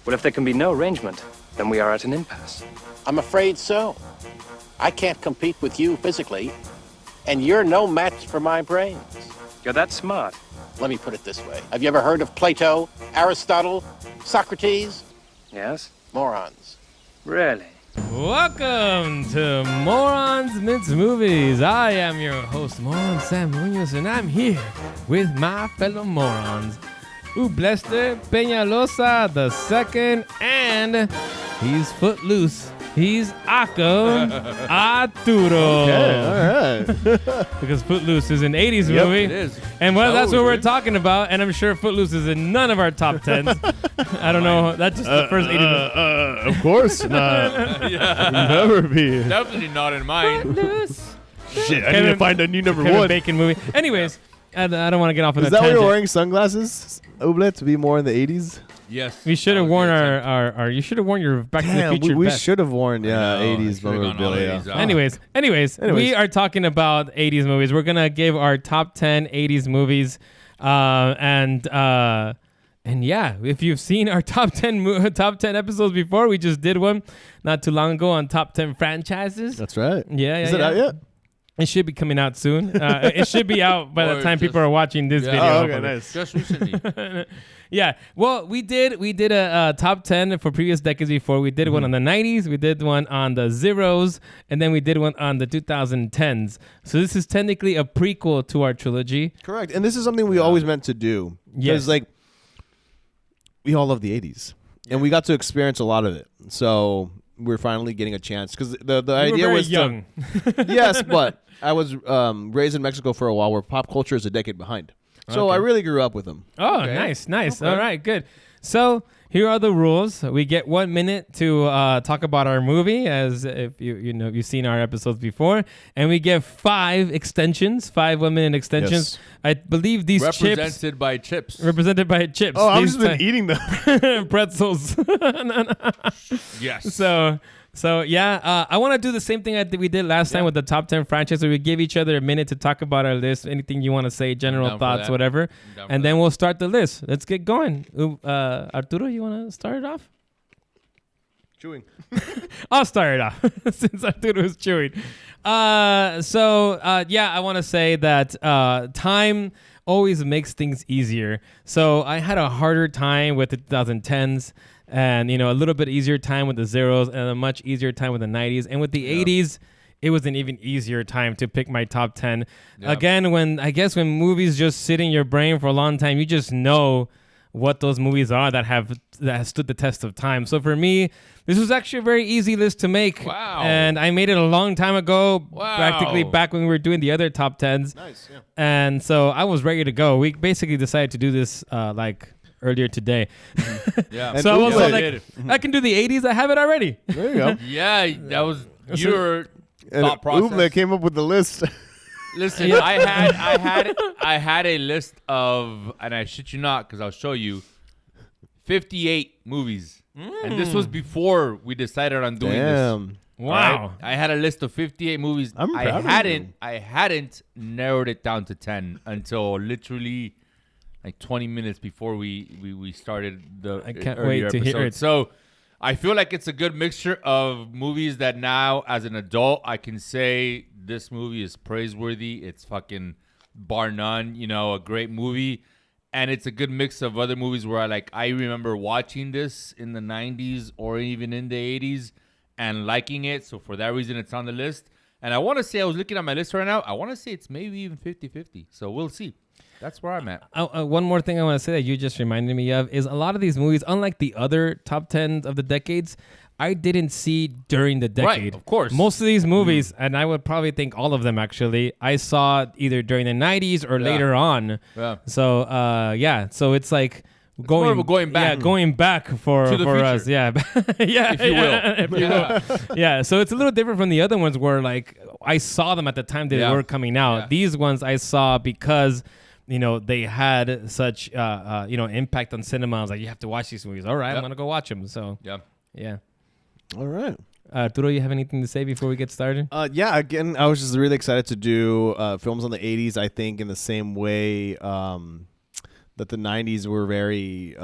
Well, if there can be no arrangement, then we are at an impasse. I'm afraid so. I can't compete with you physically, and you're no match for my brains. You're that smart. Let me put it this way. Have you ever heard of Plato, Aristotle, Socrates? Yes? Morons. Really? Welcome to Morons Mince Movies. I am your host, Moron Sam Munoz, and I'm here with my fellow morons, Ublester Peñalosa the second, and he's footloose. He's Akko Arturo. Okay, all right. Because Footloose is an 80's movie. It is. And that's what we're talking about. And I'm sure Footloose is in none of our top 10s. I don't know. That's just the first 80s movie. Of course not. Yeah. Never be. Definitely not in mine. Footloose. Shit, I need to find a new number Kevin one. Bacon movie. Anyways, I don't want to get off on Is a that why tangent. you're wearing sunglasses, Oblet, to be more in the 80s? Yes. We should have that was worn the intent. our you should have worn your Back to the Damn, Future we vest. should have worn, I know, 80s I should've gone all memorabilia. 80s. Anyways, we are talking about 80s movies. We're gonna give our top 10 80s movies, and yeah, if you've seen our top 10 episodes before, we just did one not too long ago on top 10 franchises. That's right. Yeah. Is it out yet? It should be coming out soon. It should be out by the Or time just- people are watching this video. Oh, okay, hopefully. nice. Just recently. Yeah. Well, we did a top 10 for previous decades before. We did one on the 90s, we did one on the zeros, and then we did one on the 2010s. So this is technically a prequel to our trilogy. Correct. And this is something we always meant to do. Yes. Because, we all love the 80s. And we got to experience a lot of it. So we're finally getting a chance. Because the We were idea very was young. Yes, but I was raised in Mexico for a while where pop culture is a decade behind. So Okay. I really grew up with them. Oh, Okay. nice. Okay. All right, good. So here are the rules. We get 1 minute to talk about our movie, as if you've seen our episodes before, and we get 5 extensions, 5 1-minute extensions. Yes. I believe these Represented by chips. represented by chips. Oh, I've These just been eating them. pretzels. Yes. So yeah, I want to do the same thing we did last time with the top 10 franchises. We give each other a minute to talk about our list, anything you want to say, general down for thoughts, that. whatever, down for and then we'll start the list. Let's get going. Arturo, you want to start it off? Chewing. I'll start it off since Arturo is chewing. Yeah, I want to say that time always makes things easier. So I had a harder time with the 2010s. And, a little bit easier time with the zeros and a much easier time with the 90s. And with the 80s, it was an even easier time to pick my top 10. Yeah. Again, when movies just sit in your brain for a long time, you just know what those movies are that have stood the test of time. So for me, this was actually a very easy list to make. Wow. And I made it a long time ago, Wow. practically back when we were doing the other top 10s. Nice, yeah. And so I was ready to go. We basically decided to do this earlier today. Yeah. And So I was Uble- like, I can do the 80s. I have it already. There you go. Yeah, that was your And thought process. Uble came up with the list. Listen, I had a list of, and I shit you not, because I'll show you, 58 movies, and this was before we decided on doing this. Damn. Wow. Right? I had a list of 58 movies. I'm proud of I hadn't narrowed it down to 10 until literally like 20 minutes before we started the I can't earlier wait to hear episode. it. So I feel like it's a good mixture of movies that now, as an adult, I can say this movie is praiseworthy. It's fucking bar none, a great movie. And it's a good mix of other movies where I remember watching this in the 90s or even in the 80s and liking it. So for that reason, it's on the list. And I want to say, I was looking at my list right now, I want to say it's maybe even 50-50. So we'll see. That's where I'm at. One more thing I want to say that you just reminded me of is a lot of these movies, unlike the other top 10s of the decades, I didn't see during the decade. Right, of course. Most of these movies, and I would probably think all of them actually, I saw either during the 90s or later on. Yeah. So, so it's like going, more of a going back. Yeah, going back for To the future. us. Yeah. Yeah. If you will. If you will. Yeah. So it's a little different from the other ones where I saw them at the time they were coming out. Yeah. These ones I saw because they had such, impact on cinema. I was like, you have to watch these movies. All right, I'm going to go watch them. So, yeah. All right. Arturo, you have anything to say before we get started? Again, I was just really excited to do films on the 80s, I think, in the same way that the 90s were very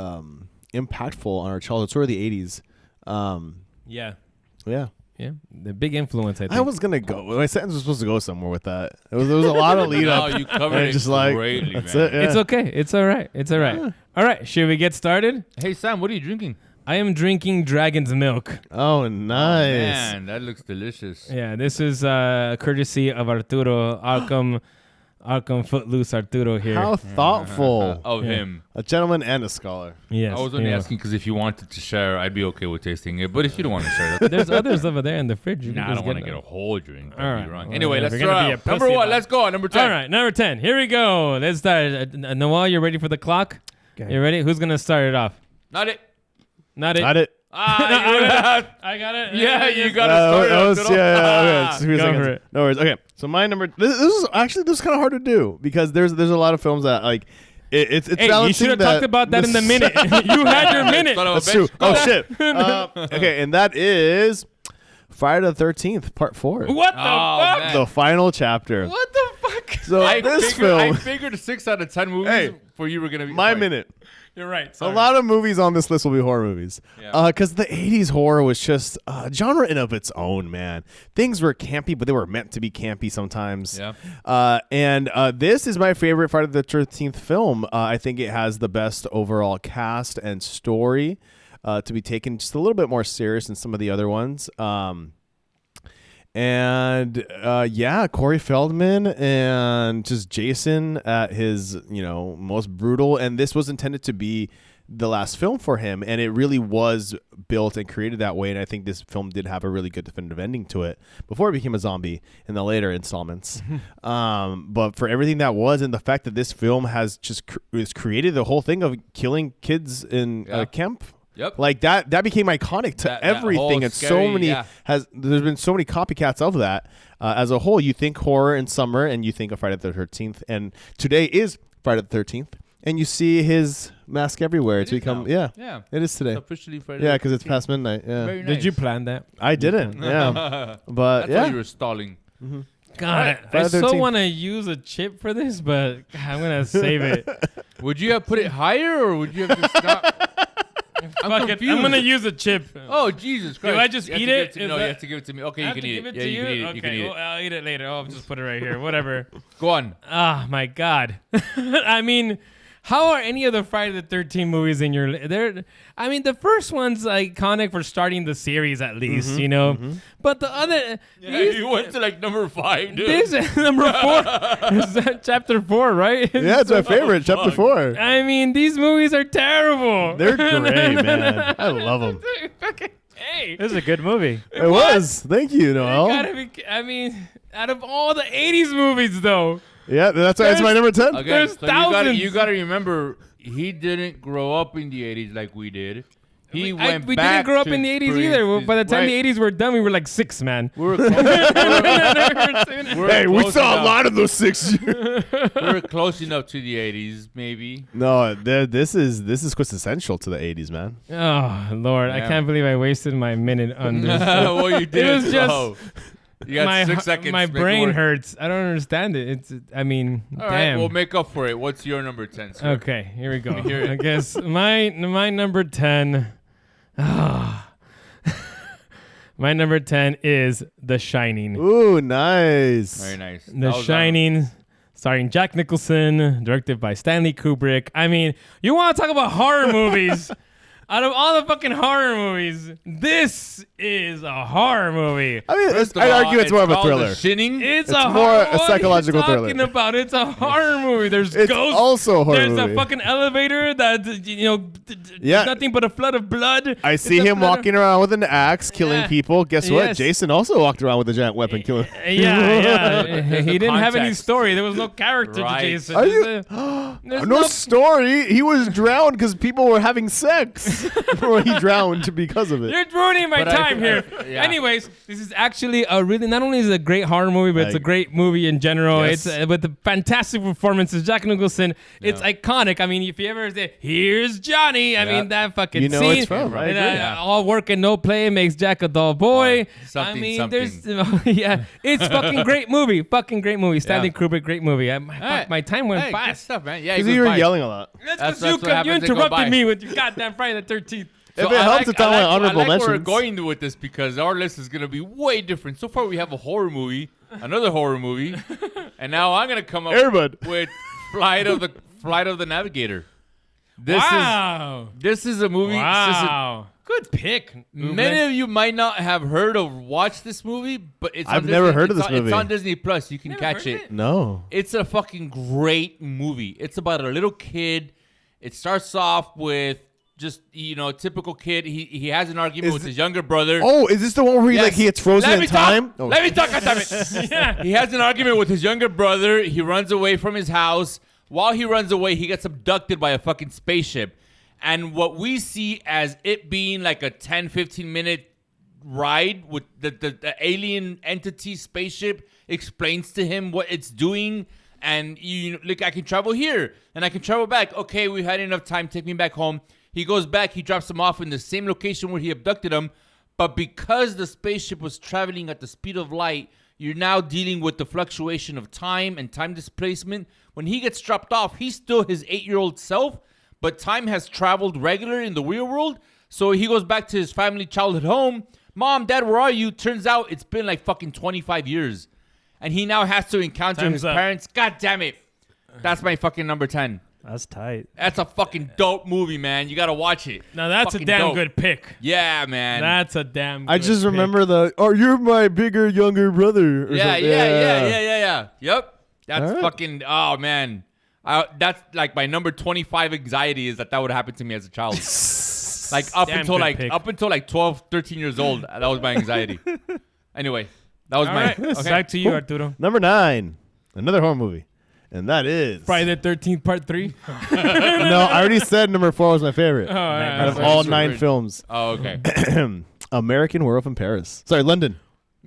impactful on our childhood. Sort of the 80s. Yeah. Yeah. Yeah. The big influence, I think. I was gonna go. My sentence was supposed to go somewhere with that. There was a lot of lead up. No, you covered and it just like greatly, that's man. it. Yeah. It's okay. It's all right. It's all right. All right. Should we get started? Hey, Sam, what are you drinking? I am drinking Dragon's Milk. Oh, nice. Man, that looks delicious. Yeah, this is courtesy of Arturo Arkham Footloose Arturo here. How thoughtful. Of Yeah. him. A gentleman and a scholar. Yes. I was only yeah. asking because if you wanted to share, I'd be okay with tasting it. But if you don't want to share, that's There's others over there in the fridge. You can nah, I just don't want to them. get a whole drink. All right. Wrong. Well, Anyway, if let's you're gonna try be a out. Number pussy one. about Let's go. Number 10. All right, number 10. Here we go. Let's start. Noel, you ready for the clock? Okay. You ready? Who's going to start it off? Not it. Not it. Got it. I got it. Yeah, you got to That start was, it. yeah. Okay, just give me a Go second. for it. No worries. Okay, so my number. This is kind of hard to do because there's a lot of films that like it's Hey, you balancing should have talked about that in the minute. You had your minute. Son of a That's true. bitch. Oh shit. Okay, and that is Friday the 13th, Part 4. What the fuck? man. The final chapter. What the fuck? So I this figured film, 6 out of 10 movies Hey, for you were going to be my fine. minute. You're right. A Sorry. lot of movies on this list will be horror movies. Yeah. Because the 80s horror was just a genre in of its own, man. Things were campy, but they were meant to be campy sometimes. Yeah. And this is my favorite Friday the 13th film. I think it has the best overall cast and story to be taken just a little bit more serious than some of the other ones. Corey Feldman and just Jason at his, most brutal. And this was intended to be the last film for him, and it really was built and created that way. And I think this film did have a really good definitive ending to it before it became a zombie in the later installments. But for everything that was, and the fact that this film has just created the whole thing of killing kids in a camp. Yep. Like that became iconic to That everything, whole and so scary, many yeah. there's been so many copycats of that. As a whole, you think horror in summer, and you think of Friday the 13th, and today is Friday the 13th, and you see his mask everywhere. It's is become now. Yeah. it is today. It's officially Friday. Yeah, the because it's 13th. past midnight. Yeah, Very nice. Did you plan that? I didn't. Yeah, but That's why yeah, you were stalling. God, I Friday the so 13th. want to use a chip for this, but God, I'm gonna save it. Would you have put it higher, or would you have just not? Fuck it. I'm confused. gonna use a chip. Oh, Jesus Christ. I just You have eat to give it? to- Is No, you that- have to give it to me. Okay, I you have can to eat give it. it Yeah, to you you. can eat it. Okay, You can eat well, it. I'll eat it later. I'll just put it right here. Whatever. Go on. Ah, my God. I mean, how are any of the Friday the 13th movies in your? I mean, the first one's iconic for starting the series, at least, But the other, Yeah, these- you went to like number 5, dude. this is number 4, is that chapter 4, right? yeah, it's my favorite. Chapter 4. I mean, these movies are terrible. They're great, man. I love them. Hey, This is a good movie. It was. Thank you, Noel. gotta be. I mean, out of all the 80s movies, though. Yeah, that's why it's my number 10. Again, There's so thousands. you gotta remember, he didn't grow up in the 80s like we did. He went we back didn't grow up to in the 80s experience either. Well, his- by the time right. the 80s were done, we were like 6, man. We were close, Hey, we close saw a enough. lot of those 6 We're close enough to the 80s, maybe. No, this is quintessential to the 80s, man. Oh, Lord. I Yeah. can't believe I wasted my minute on this. Well, you did. was just- so you got 6 seconds. my to make it brain work. hurts. I don't understand it. It's. I mean, All right, damn. we'll make up for it. What's your number 10, sir? Okay, here we go. hear it. I guess my number 10. My number 10 is The Shining. Ooh, nice. Very nice. The Shining, starring Jack Nicholson, directed by Stanley Kubrick. I mean, you want to talk about horror movies? Out of all the fucking horror movies, this is a horror movie. I mean, First of I'd all, argue it's more of a called The thriller. Shining. It's It's a more horror. a What psychological are you thriller. talking about? It's a horror movie. There's It's ghosts. also a horror There's movie. a fucking elevator that Yeah. nothing but a flood of blood. I see It's a him flood of- walking around with an axe, killing Yeah. people. Guess what? Yes. Jason also walked around with a giant weapon, killing. Yeah. He didn't have any context. story. There was no character Right. to Jason. Are There's you- there's no story. He was drowned because people were having sex. Or he drowned because of it. You're ruining my But I- time here. yeah. Anyways, this is actually a really, not only is it a great horror movie, but it's a great movie in general. Yes. It's with the fantastic performances. Jack Nicholson, it's iconic. I mean, if you ever say, "Here's Johnny," I mean, that fucking You know scene. it's from, I and, agree. Yeah. all work and no play makes Jack a dull boy. Or something, I mean, something. there's, yeah, it's fucking great movie. Fucking great movie. Stanley Yeah. Kubrick, great movie. Hey. My time went Hey, good fast. stuff, man. Yeah, Because he you goes were by. yelling a lot. That's You what happens. They go interrupted by. me with your goddamn Friday the 13th. If it helps, it's on my honorable I like where we're mentions. going with this because our list is going to be way different. So far, we have a horror movie, another horror movie, and now I'm going to come up Airbud. with Flight of the Navigator. Wow. This is a movie. Wow. Good pick. Many of you might not have heard or watched this movie, but it's I've on never Disney. heard of this movie. It's on Disney Plus. You can Never catch heard it. of it? No. It's a fucking great movie. It's about a little kid. It starts off with just, typical kid. He has an argument with his younger brother. Oh, is this the one where he Yes. he gets frozen Let in me talk. time? Oh. Let me talk, goddammit. Yeah. He has an argument with his younger brother. He runs away from his house. While he runs away, he gets abducted by a fucking spaceship. And what we see as it being like a 10, 15-minute ride with the alien entity spaceship explains to him what it's doing. And, look, I can travel here and I can travel back. Okay, we've had enough time. Take me back home. He goes back. He drops him off in the same location where he abducted him. But because the spaceship was traveling at the speed of light, you're now dealing with the fluctuation of time and time displacement. When he gets dropped off, he's still his 8-year-old self, but time has traveled regular in the real world. So he goes back to his family childhood home. Mom, Dad, where are you? Turns out it's been like fucking 25 years. And he now has to encounter Time's his up. parents. God damn it. That's my fucking number 10. That's tight. That's a fucking dope movie, man. You got to watch it. Now that's Fucking a damn dope. good pick. Yeah, man. That's a damn good I just pick. remember you're my bigger, younger brother. Or Yeah. something. Yep. That's All right. fucking, oh, man. That's like my number 25 anxiety is that would happen to me as a child. Like Damn good pick. up until 12, 13 years old, that was my anxiety. Anyway, that was All my right. Back to you, Arturo. Number 9, another horror movie. And that is... Friday the 13th, part 3. No, I already said number 4 was my favorite. Oh, Out of Sorry, all so 9 weird. films. Oh, okay. American Werewolf in Paris. Sorry, London.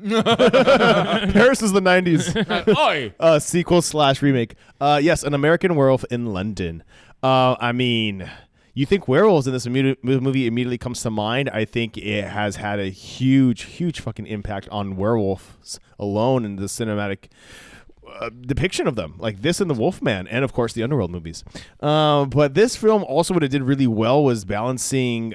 Paris is the 90s. Oi. Sequel / remake. Yes, An American Werewolf in London. I mean, you think werewolves in this movie immediately comes to mind. I think it has had a huge fucking impact on werewolves alone in the cinematic depiction of them, like this and the Wolfman, and of course the Underworld movies. But this film also, what it did really well was balancing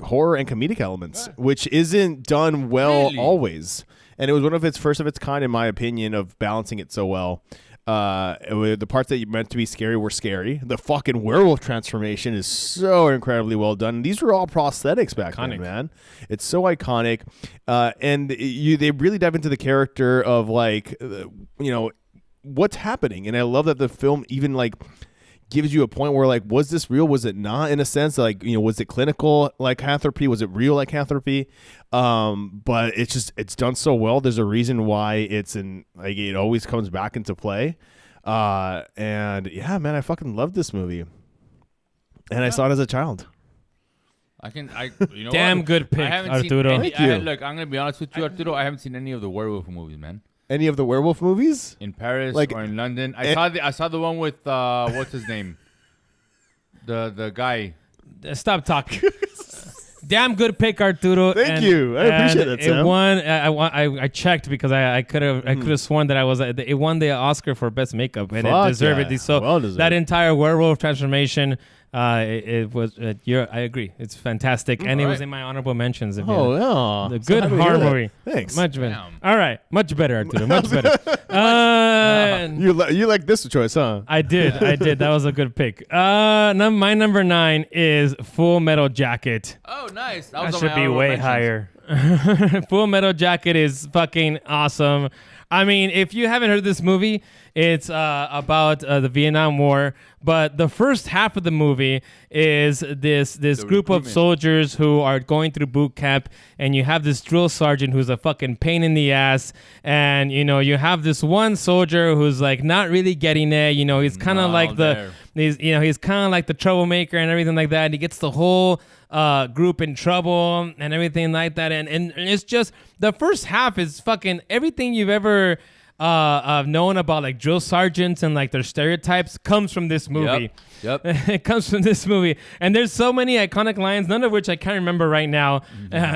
horror and comedic elements, which isn't done well Really? always. And it was one of its first of its kind, in my opinion, of balancing it so well. The parts that you meant to be scary were scary. The fucking werewolf transformation is so incredibly well done. These were all prosthetics back then, man. It's so iconic. And they really dive into the character of what's happening. And I love that the film even gives you a point where was this real? Was it not? In a sense, was it clinical lycanthropy? Was it real lycanthropy? But it's done so well. There's a reason why it always comes back into play. And yeah, man, I fucking love this movie. And I saw it as a child. Damn what? good pick, I haven't seen Arturo. any- Thank you. Look, I'm gonna be honest with you, Arturo. I haven't seen any of the werewolf movies, man. Any of the werewolf movies? In Paris Like, or in London, I saw the one with what's his name, the guy. Stop talking. Damn good pick, Arturo. Thank you. I appreciate it, Sam. It won. I checked because I could have sworn that it won the Oscar for best makeup and Fuck it deserved yeah. it. So Well deserved. that entire werewolf transformation, it was. I agree. It's fantastic, and it was right. in my honorable mentions. If you Oh, yeah. the So good happy to hear horror that. movie. Thanks. Much better. Damn. All right, much better, Arturo. Much better. You like this choice, huh? I did. That was a good pick. My number 9 is Full Metal Jacket. Oh, nice. That was on should my be honorable way mentions. higher. Full Metal Jacket is fucking awesome. I mean, if you haven't heard this movie, it's about the Vietnam War. But the first half of the movie is this group of recruitment. soldiers who are going through boot camp, and you have this drill sergeant who's a fucking pain in the ass, and you have this one soldier who's not really getting it. He's kind of like he's kind of like the troublemaker and everything like that. And he gets the whole group in trouble and everything like that. And it's just the first half is fucking everything you've ever of knowing about like drill sergeants and like their stereotypes comes from this movie. Yep. It comes from this movie, and there's so many iconic lines, none of which I can't remember right now.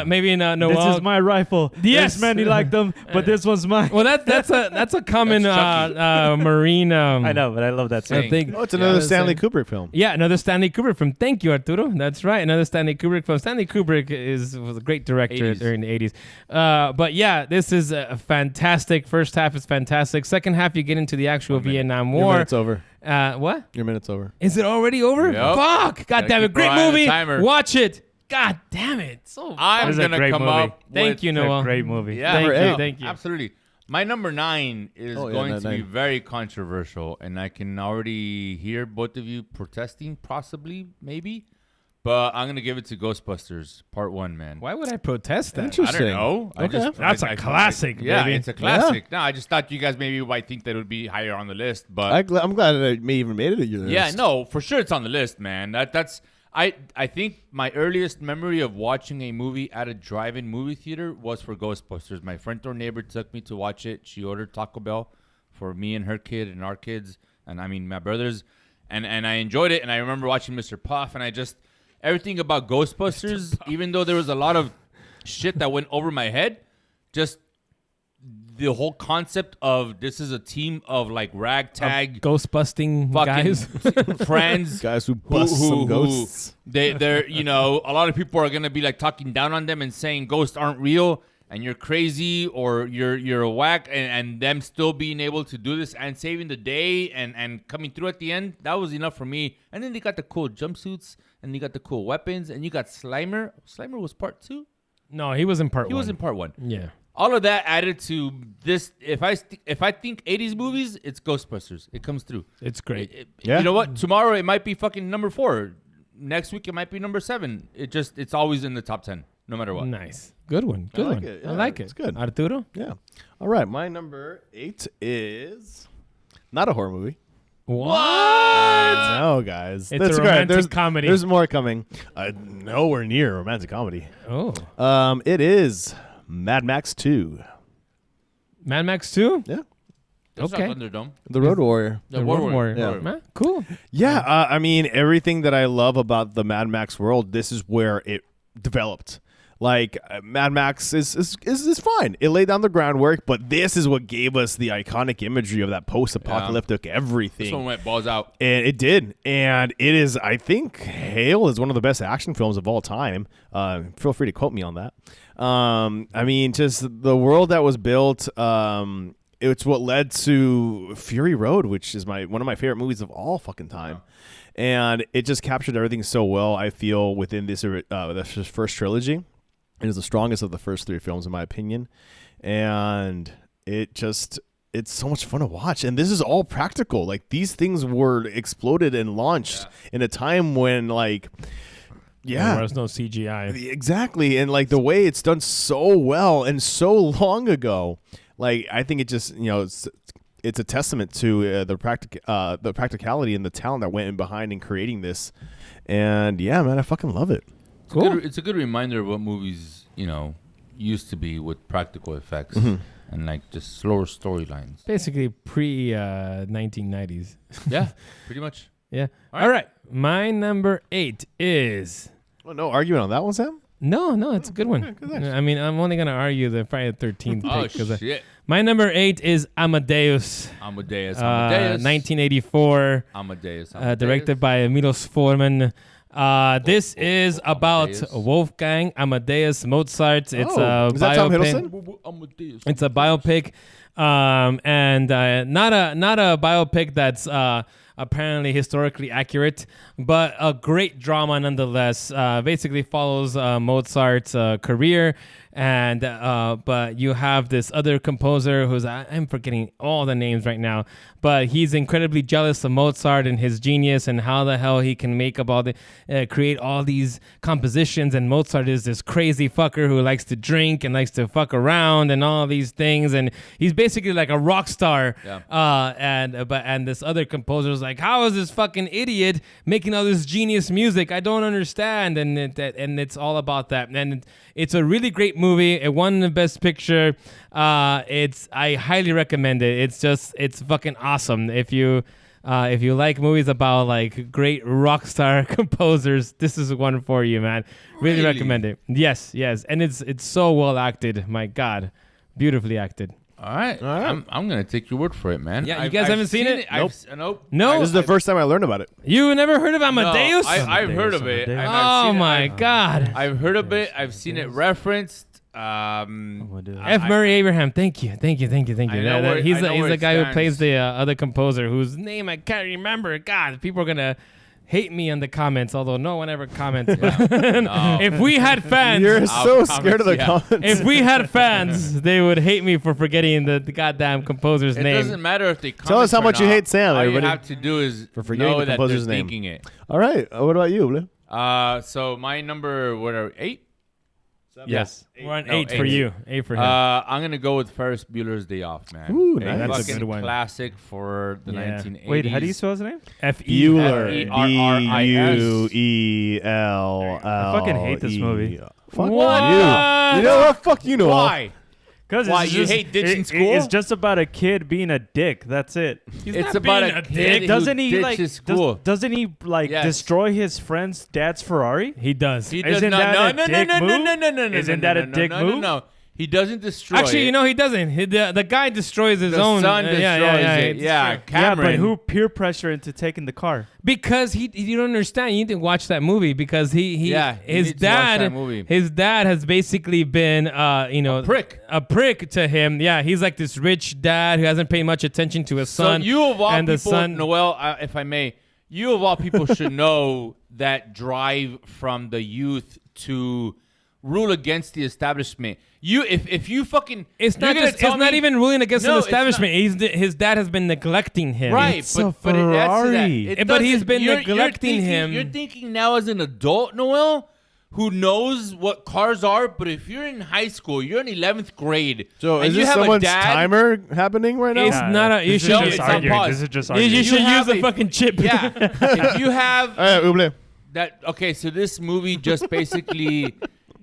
Maybe Noel. This is my rifle. Yes. There's many like them, but this one's mine. Well, that's a common marine. I know, but I love that song. thing. Oh, it's another Yeah, Stanley same. Kubrick film. Yeah, another Stanley Kubrick film. Thank you, Arturo. That's right, another Stanley Kubrick film. Stanley Kubrick was a great director 80s. during the 80s. But yeah, this is a fantastic. First half is fantastic. Second half, you get into the actual Vietnam Your War. minute's over. What? Your minute's over. Is it already over? Yep. Fuck! God Gotta damn it! keep Great our eye on the movie. timer. Watch it. God damn it! So I'm It's a gonna great come movie. up. Thank with- you, It's a Noel. great movie. Yeah, Thank Number you. eight. Thank you. Absolutely. My number 9 is Oh, yeah, going no, to be 9. very controversial, and I can already hear both of you protesting, possibly, maybe. But I'm gonna give it to Ghostbusters Part 1, man. Why would I protest that? I Interesting. don't know. Okay. That's a classic, Yeah, baby. it's a classic. No, I just thought you guys maybe might think that it would be higher on the list, but I'm glad that it may even made it to your list. yeah, no, for sure it's on the list, man. That's I think my earliest memory of watching a movie at a drive-in movie theater was for Ghostbusters. My front door neighbor took me to watch it. She ordered Taco Bell for me and her kid and our kids, and I mean my brothers, and I enjoyed it. And I remember watching Mr. Puff, and I just everything about Ghostbusters, even though there was a lot of shit that went over my head, just the whole concept of this is a team of like ragtag Ghost busting guys. fucking friends, Guys who bust some ghosts. They're you know, a lot of people are gonna be like talking down on them and saying ghosts aren't real and you're crazy or you're a whack, and them still being able to do this and saving the day and coming through at the end, that was enough for me. And then they got the cool jumpsuits and you got the cool weapons and you got Slimer. Slimer was part 2. No, he was in part He one. was in part 1. Yeah. All of that added to this. If I think 80s movies, it's Ghostbusters. It comes through. It's great. Yeah. You know what? Tomorrow it might be fucking number 4. Next week it might be number 7. It's always in the top 10, no matter what. Nice. Good one. Good like one. it. I Yeah, like it. it's good. Arturo? Yeah. All right. My number 8 is not a horror movie. What? No, guys. It's That's a great. romantic comedy. There's more coming. Nowhere near a romantic comedy. Oh. It is Mad Max 2. Mad Max 2? Yeah. That's Okay. not Thunderdome. The Road Warrior. The Road Warrior. Yeah. Man, cool. Yeah, I mean, everything that I love about the Mad Max world, this is where it developed. Like, Mad Max is fine. It laid down the groundwork, but this is what gave us the iconic imagery of that post-apocalyptic everything. This one went balls out. And it did. And it is, I think, Hail is one of the best action films of all time. Feel free to quote me on that. I mean, just the world that was built, it's what led to Fury Road, which is one of my favorite movies of all fucking time. And it just captured everything so well, I feel, within this the first trilogy. It is the strongest of the first 3 films, in my opinion. And it's so much fun to watch. And this is all practical. Like, these things were exploded and launched in a time when, like, There was no CGI. exactly. And, like, the way it's done so well and so long ago, like, I think it just, it's a testament to the practicality and the talent that went in behind in creating this. And, yeah, man, I fucking love it. Cool. It's a good reminder of what movies, used to be with practical effects and like just slower storylines. Basically pre-1990s. Yeah, pretty much. Yeah. All All right. My number 8 is... Well, no argument on that one, Sam? No, it's a good one. good, thanks. I mean, I'm only going to argue the Friday the 13th pick. Oh 'cause, shit! my number 8 is Amadeus. Amadeus. 1984. Amadeus. Directed by Milos Forman. This is about Amadeus. Wolfgang Amadeus Mozart. It's Oh, a is that Tom biopic. Hiddleston? Amadeus. It's a biopic, and not a biopic that's apparently historically accurate, but a great drama nonetheless. Basically follows Mozart's career, and but you have this other composer who's I'm forgetting all the names right now, but he's incredibly jealous of Mozart and his genius and how the hell he can make up all the create all these compositions. And Mozart is this crazy fucker who likes to drink and likes to fuck around and all these things, and he's basically like a rock star. Yeah. And this other composer's like, how is this fucking idiot making all this genius music? I don't understand. And it's all about that. And it's a really great movie. It won the Best Picture. I highly recommend it. It's fucking awesome. If you like movies about like great rock star composers, this is one for you, man. Really recommend it. Yes, and it's so well acted. My God, beautifully acted. All right. I'm gonna take your word for it, man. Yeah, you guys haven't seen it? Nope. Nope. This is the first time I learned about it. You never heard of Amadeus? No, I've heard of it. Amadeus. and I've Oh seen it. my God. I've heard of it. I've seen it referenced. F. Murray Abraham, thank you. I know where- He's I know where the it guy who stands. plays the other composer whose name I can't remember. God, people are gonna hate me in the comments, although no one ever comments. If we had fans, You're so scared of the comments, comments. if we had fans, they would hate me for forgetting the goddamn composer's It name. doesn't matter if they comment Tell us how or much you not. hate Sam, All everybody. you have to do is For forgetting know the that they're composer's name. thinking it. All right. What about you, Blue? So my number, whatever, 8? Yes. We're on No, 8 for eight. you. 8 for him. I'm gonna go with Ferris Bueller's Day Off, man. Ooh, A nice. That's a fucking good one. classic for the Yeah. 1980s. Wait, how do you spell his name? F.E. Bueller. F-E-R-R-I-S. Buell. I fucking hate this movie. Fuck What? you. You know what? Fuck you know. Why? Because Why, you hate ditching school? It's just about a kid being a dick. That's it. It's not about being a a kid dick. who Doesn't he like? ditches school. Doesn't he like Yes. destroy his friend's dad's Ferrari? He does. He does Isn't not. that No, a no, dick no, no, move? no, no, no, no. Isn't no, that no, a no, dick no, move? No, he doesn't destroy. Actually, it. you know he doesn't. The guy destroys his the own. son destroys it. it's Yeah, true. Cameron. Yeah, but who peer pressure into taking the car? Because you don't understand. You need to watch that movie because Yeah, you his need to watch dad that movie. his dad has basically been a prick to him. Yeah, he's like this rich dad who hasn't paid much attention to his son. So you of all and the people, son, Noel, if I may, you of all people should know that drive from the youth to rule against the establishment. If you fucking it's not you're gonna just tell it's not me- even ruling against No, an it's not. establishment. His dad has been neglecting him. Right, It's a but it adds to that. Ferrari. It But he's doesn't- been you're neglecting thinking- him. You're thinking now as an adult, Noel, who knows what cars are. But if you're in high school, you're in 11th grade. So and is you this have a someone's dad, timer happening right now? It's not a. You This is should. No, just it's on arguing. pause. This is just You arguing. should have use the a- fucking chip. Yeah, if you have All right, Uble. that, okay. So this movie just basically,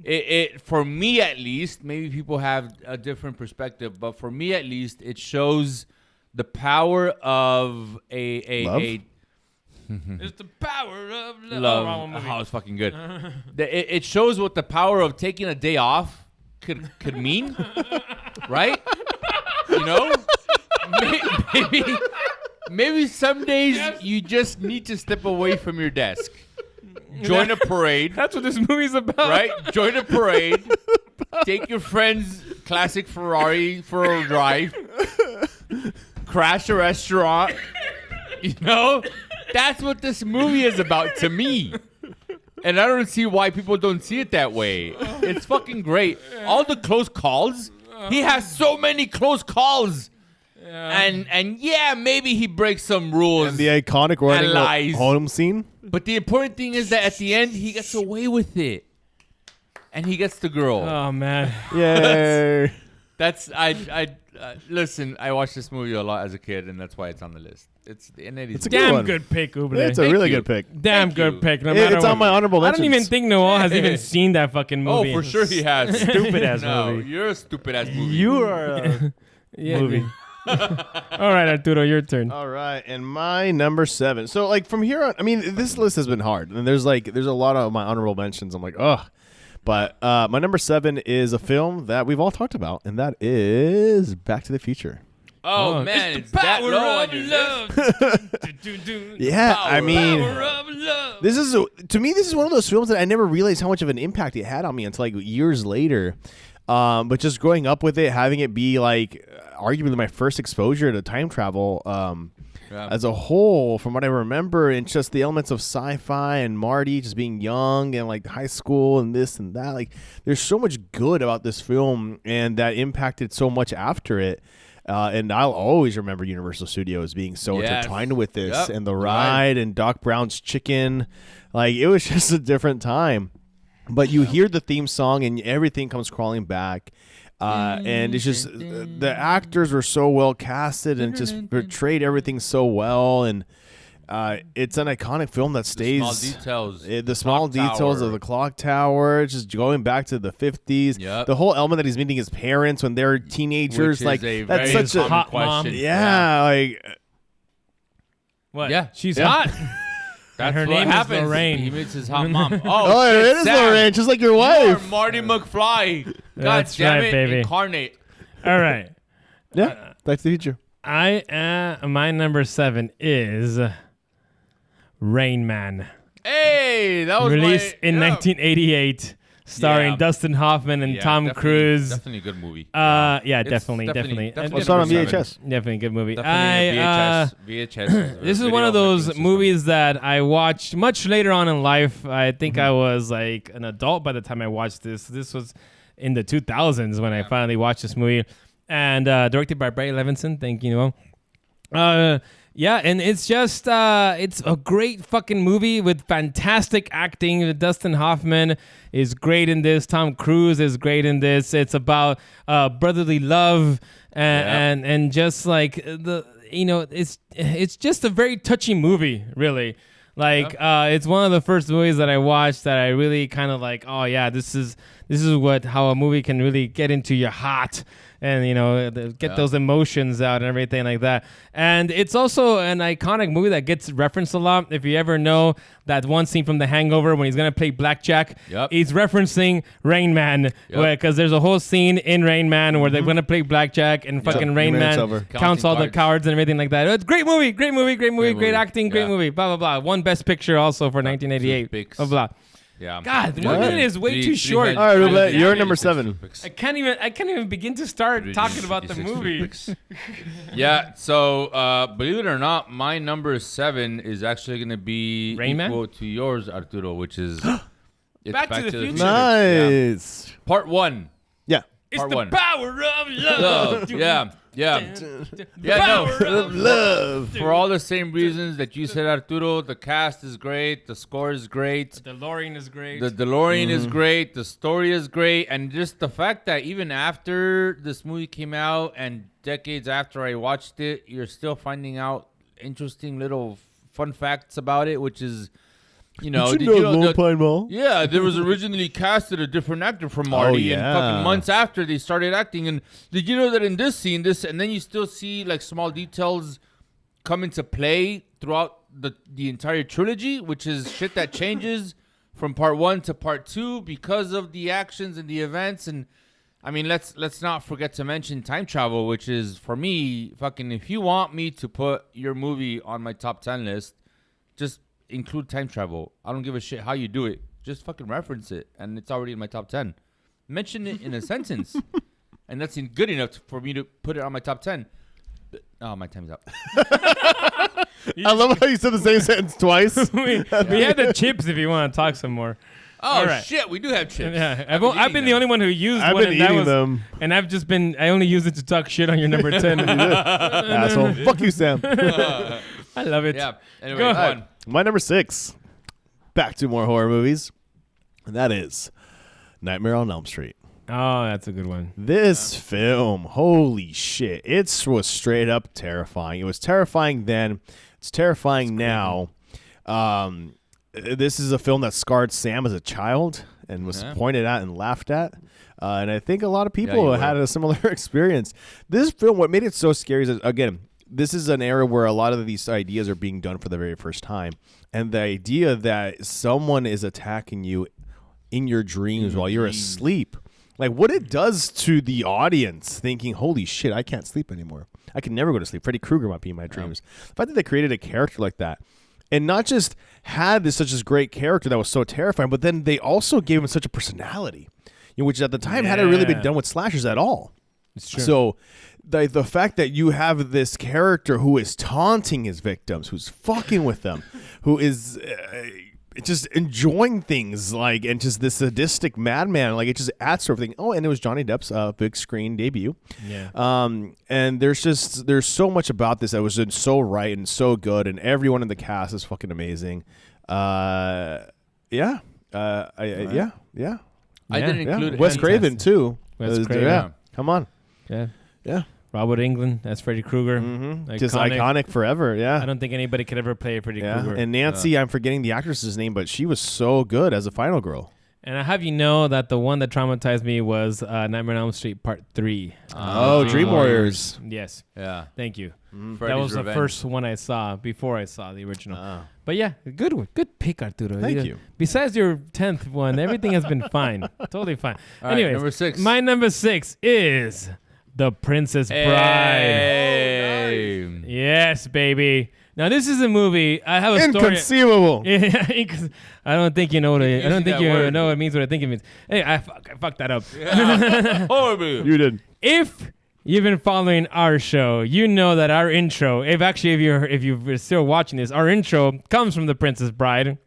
it for me at least, maybe people have a different perspective, but for me at least, it shows the power of Love? It's the power of love. love. Wrong movie. Oh, it's fucking good. It shows what the power of taking a day off could mean, right? You know, maybe some days you just need to step away from your desk, join a parade, That's what this movie's about. right? Join a parade, take your friend's classic Ferrari for a drive, crash a restaurant. You know, that's what this movie is about to me. And I don't see why people don't see it that way. It's fucking great. All the close calls. He has so many close calls. And yeah, maybe he breaks some rules. And the iconic running lies. home scene. But the important thing is that at the end, he gets away with it. And he gets the girl. Oh man. Yay. That's listen. I watched this movie a lot as a kid, and that's why it's on the list. It's It's a good Damn one. good pick, Uble. It's a Thank really you. good pick. Damn Thank good you. pick. No matter It's what. on my honorable I don't mentions. even think Noel has even seen that fucking Oh, movie. for sure he has. Stupid ass No, movie. you're a stupid ass movie. You are a Yeah. movie. All right, Arturo, your turn. All right, and my number 7. So like from here on, I mean, this list has been hard, and there's a lot of my honorable mentions. I'm like, ugh. But my number 7 is a film that we've all talked about, and that is Back to the Future. Oh, man, it's that low on your list. Yeah, Power I mean, of love. this is to me, this is one of those films that I never realized how much of an impact it had on me until like years later. But just growing up with it, having it be like arguably my first exposure to time travel as a whole, from what I remember, and just the elements of sci-fi and Marty just being young and like high school and this and that. Like, there's so much good about this film, and that impacted so much after it. And I'll always remember Universal Studios being so Yes. intertwined with this, Yep. and the Right. ride and Doc Brown's chicken. Like, it was just a different time. But you hear the theme song and everything comes crawling back. And it's just the actors were so well casted and just portrayed everything so well. And It's an iconic film that stays. Small details. The small Clock details tower. of the clock tower, just going back to the 50s. Yep. The whole element that he's meeting his parents when they're teenagers. Which like is a that's very such a common hot mom. question. yeah, like What? Yeah. She's Yeah. hot. That's her what name is happens. Lorraine. He meets his hot mom. oh, shit, it is Sam. Lorraine, just like your You are wife. Marty McFly. God That's damn right, it, baby. incarnate. All right. Yeah, Back to the Future. My number 7 is Rain Man, Hey, that was released my, in yeah. 1988, starring Yeah. Dustin Hoffman and Yeah, Tom definitely- Cruise. Definitely a good movie. Yeah, It's definitely. Well, it's not on VHS. Definitely a good movie. Definitely a VHS. This is one of those movies that I watched much later on in life. I think I was like an adult by the time I watched this. This was in the 2000s when I finally watched this movie, and directed by Barry Levinson. Thank you. Yeah, and it's just it's a great fucking movie with fantastic acting. Dustin Hoffman is great in this. Tom Cruise is great in this. It's about brotherly love and just like it's just a very touching movie, really. Like it's one of the first movies that I watched that I really kind of like, oh yeah, this is how a movie can really get into your heart and get those emotions out and everything like that. And it's also an iconic movie that gets referenced a lot. If you ever know that one scene from The Hangover when he's gonna play blackjack, he's referencing Rain Man because there's a whole scene in Rain Man where they're gonna play blackjack and fucking Rain Man counts Counting all the cards. cards and everything like that. It's great movie, great movie. acting, great Yeah. movie, blah blah blah. One Best Picture also for 1988. Picks. Blah blah. Yeah. God, 1 minute is way too short. All right, Roulette, you're number 7. I can't even begin to start talking about the movie. Yeah, so believe it or not, my number 7 is actually going to be Rain Man? equal to yours, Arturo, which is it's Back to the Future. Nice. Yeah. Part 1. Yeah. It's Part the 1. power of love. Love. Yeah. The No. power of Love. For all the same reasons that you said, Arturo, the cast is great, the score is great, The DeLorean is great. the DeLorean is great, the story is great, and just the fact that even after this movie came out and decades after I watched it, you're still finding out interesting little fun facts about it, which is, did you know Lone that- Pine Mall? Yeah, there was originally casted a different actor for Marty, and yeah. fucking months after they started acting. And did you know that in this scene, and then you still see like small details come into play throughout the entire trilogy, which is shit that changes from part 1 to part 2 because of the actions and the events. And I mean, let's not forget to mention time travel, which is for me fucking. If you want me to put your movie on my top 10 list, just include time travel. I don't give a shit how you do it. Just fucking reference it, and it's already in my top 10. Mention it in a sentence, and that's good enough for me to put it on my top 10. Oh, my time's up. I love how you said the same sentence twice. we had the chips if you want to talk some more. Oh, All right. shit, we do have chips. Yeah, I've I've been the only one who used I've one, been and that eating was, them. and I only used it to talk shit on your number 10. Asshole. Fuck you, Sam. I love it. Yeah. Anyway, Go go ahead. on. My number 6. Back to more horror movies. And that is Nightmare on Elm Street. Oh, that's a good one. This film, holy shit. It was straight up terrifying. It was terrifying then. It's terrifying now. This is a film that scarred Sam as a child and was pointed at and laughed at. And I think a lot of people had a similar experience. This film, what made it so scary is that, again, this is an era where a lot of these ideas are being done for the very first time. And the idea that someone is attacking you in your dreams while you're asleep, like what it does to the audience thinking, holy shit, I can't sleep anymore. I can never go to sleep. Freddy Krueger might be in my dreams. The fact that they created a character like that and not just had such a great character that was so terrifying, but then they also gave him such a personality, which at the time hadn't really been done with slashers at all. It's true. So the fact that you have this character who is taunting his victims, who's fucking with them, who is just enjoying things, like, and just this sadistic madman, like, it just adds to everything. Oh, and it was Johnny Depp's big screen debut. Yeah. And there's so much about this that was just so right and so good, and everyone in the cast is fucking amazing. Yeah. Yeah. I didn't include Wes any- Craven too. Wes Craven. Yeah. Come on. Yeah. Yeah. Robert Englund as Freddy Krueger. Just iconic forever. Yeah. I don't think anybody could ever play Freddy Krueger. And Nancy, I'm forgetting the actress's name, but she was so good as a final girl. And I have you know that the one that traumatized me was Nightmare on Elm Street Part 3. Dream Warriors. Yes. Yeah. Thank you. That Freddy's was the Revenge. first one I saw before I saw the original. But yeah, good one. Good pick, Arturo. Thank you. Besides your 10th one, everything has been fine. Totally fine. All right, Anyways, number 6. my number 6 is The Princess Bride. Hey. Yes, baby. Now this is a movie. I have a story. Inconceivable. Yeah, I don't think you know what I don't using think that you word. know what it means. What I think it means. Hey, I fucked that up. Horrible. You did. If you've been following our show, you know that our intro. If you're still watching this, our intro comes from The Princess Bride.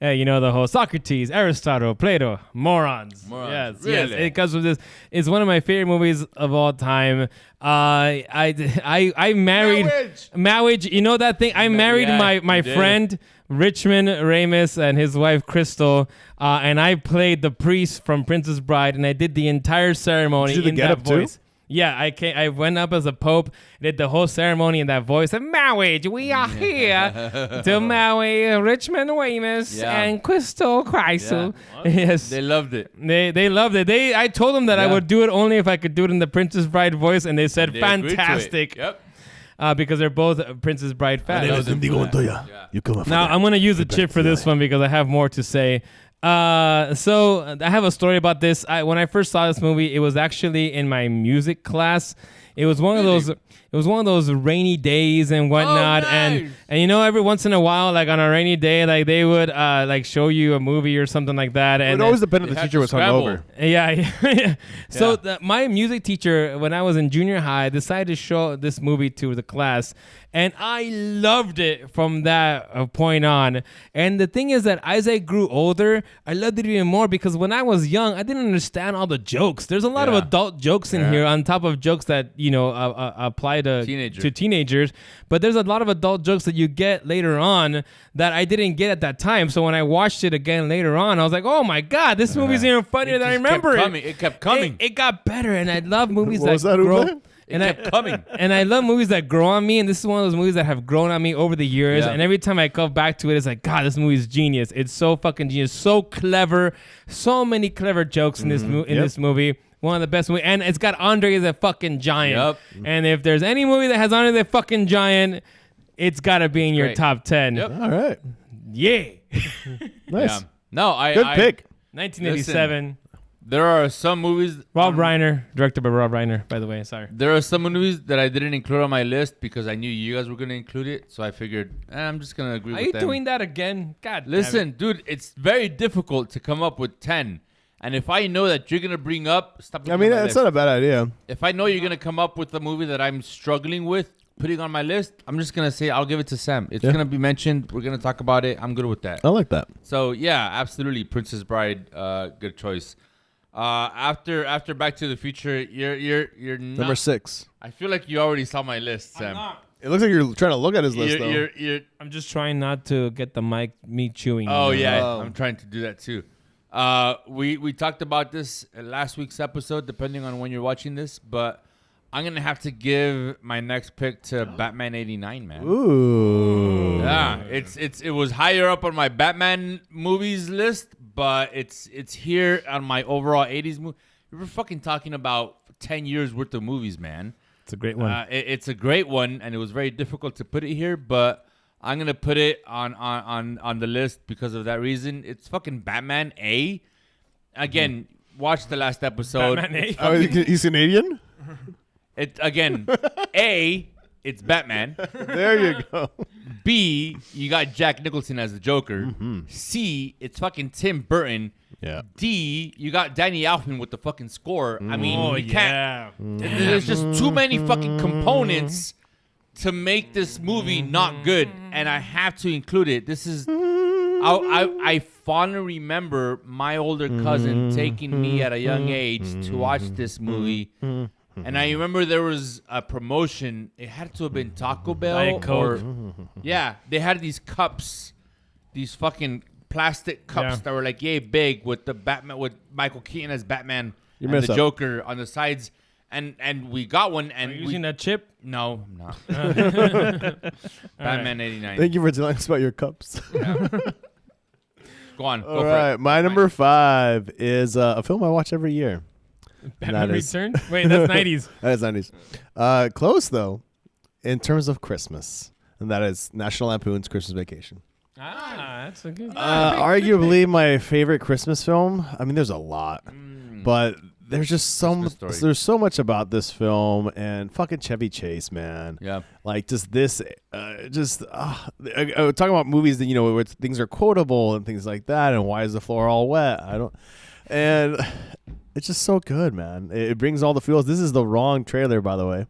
You know the whole Socrates, Aristotle, Plato, morons. Yes, Really? yes. It comes from this. It's one of my favorite movies of all time. I married marriage. You know that thing. I married yeah, my you did. friend Richmond Ramis and his wife Crystal, and I played the priest from Princess Bride, and I did the entire ceremony Did you do the in that getup too? voice. Yeah, I went up as a pope, did the whole ceremony in that voice. And marriage, we are here to marry Richmond Ramis Yeah. and Crystal Kreisel. Yes, They loved it. they loved it. I told them that I Yeah. would do it only if I could do it in the Princess Bride voice, and they said They agreed to it. fantastic. Yep. Because they're both Princess Bride fans. was Montoya. You come up. Now I'm gonna use a chip for this one because I have more to say. So I have a story about this. When I first saw this movie, it was actually in my music class. It was one of those. It was one of those rainy days and whatnot, nice. and you know, every once in a while, like on a rainy day, like they would like show you a movie or something like that. It And would always depend if They the had teacher to was scramble. hungover. yeah. So Yeah. my music teacher, when I was in junior high, decided to show this movie to the class, and I loved it from that point on. And the thing is that as I grew older, I loved it even more because when I was young, I didn't understand all the jokes. There's a lot of Yeah. adult jokes in here on top of jokes that apply to Teenager. teenagers. But there's a lot of adult jokes that you get later on that I didn't get at that time. So when I watched it again later on, I was like, oh my God, this movie's even funnier than I just kept remember coming. It kept coming. It got better, and I love movies What was that, grow. Ube? And It kept coming. and I love movies that grow on me, and this is one of those movies that have grown on me over the years. Yeah. And every time I come back to it, it's like, God, this movie is genius. It's so fucking genius, so clever, so many clever jokes in this this movie. One of the best movies, and it's got Andre the fucking Giant. Yep. And if there's any movie that has Andre the fucking Giant, it's got to be in your great. top 10. Yep. All right. Yeah. Nice. Yeah. No, Good pick. 1987. There are some movies. Rob Reiner, directed by Rob Reiner, by the way. Sorry. There are some movies that I didn't include on my list because I knew you guys were going to include it. So I figured, I'm just going to agree Are with you them. doing that again? God damn it. Listen, dude, it's very difficult to come up with 10. And if I know that you're going to bring up, stop I looking mean, at my that's list. not a bad idea. If I know you're going to come up with a movie that I'm struggling with putting on my list, I'm just going to say I'll give it to Sam. It's going to be mentioned. We're going to talk about it. I'm good with that. I like that. So, yeah, absolutely. Princess Bride, good choice. After Back to the Future, you're not, Number 6. I feel like you already saw my list, Sam. It looks like you're trying to look at his list, though. You're I'm just trying not to get the mic, me chewing. Oh you know? yeah, Oh. I'm trying to do that too. We talked about this in last week's episode, depending on when you're watching this, but I'm gonna have to give my next pick to Batman ¡89, man. Ooh. Yeah, it was higher up on my Batman movies list, but it's here on my overall 80s movie. We're fucking talking about 10 years worth of movies, man. It's a great one. It's a great one, and it was very difficult to put it here, but I'm gonna put it on the list because of that reason. It's fucking Batman A. Again, watch the last episode. Batman A? It's Oh, fucking- he's Canadian? it again. A. It's Batman. There you go. B. You got Jack Nicholson as the Joker. C. It's fucking Tim Burton. Yeah. D. You got Danny Elfman with the fucking score. I mean, oh you can't. yeah. There's just too many fucking components to make this movie not good, and I have to include it. This is I fondly remember my older cousin taking me at a young age to watch this movie, and I remember there was a promotion. It had to have been Taco Bell Diet Coke. or yeah, they had these cups, these fucking plastic cups Yeah. that were like yay big with the Batman with Michael Keaton as Batman You and mess the up. Joker on the sides. and we got one, and Are you using a chip? No, I'm not. Batman 89. Thank you for telling us about your cups. Go on. All Go right, for it. my number 5 is a film I watch every year. Batman That is- Returns? Wait, that's 90s. That is 90s. Close though, in terms of Christmas, and that is National Lampoon's Christmas Vacation. That's a good. Arguably my favorite Christmas film. I mean, there's a lot, but there's just Christmas Story. there's so much about this film, and fucking Chevy Chase, man. Yeah. Like just this, talking about movies that where things are quotable and things like that, and why is the floor all wet? And it's just so good, man. It brings all the feels. This is the wrong trailer, by the way.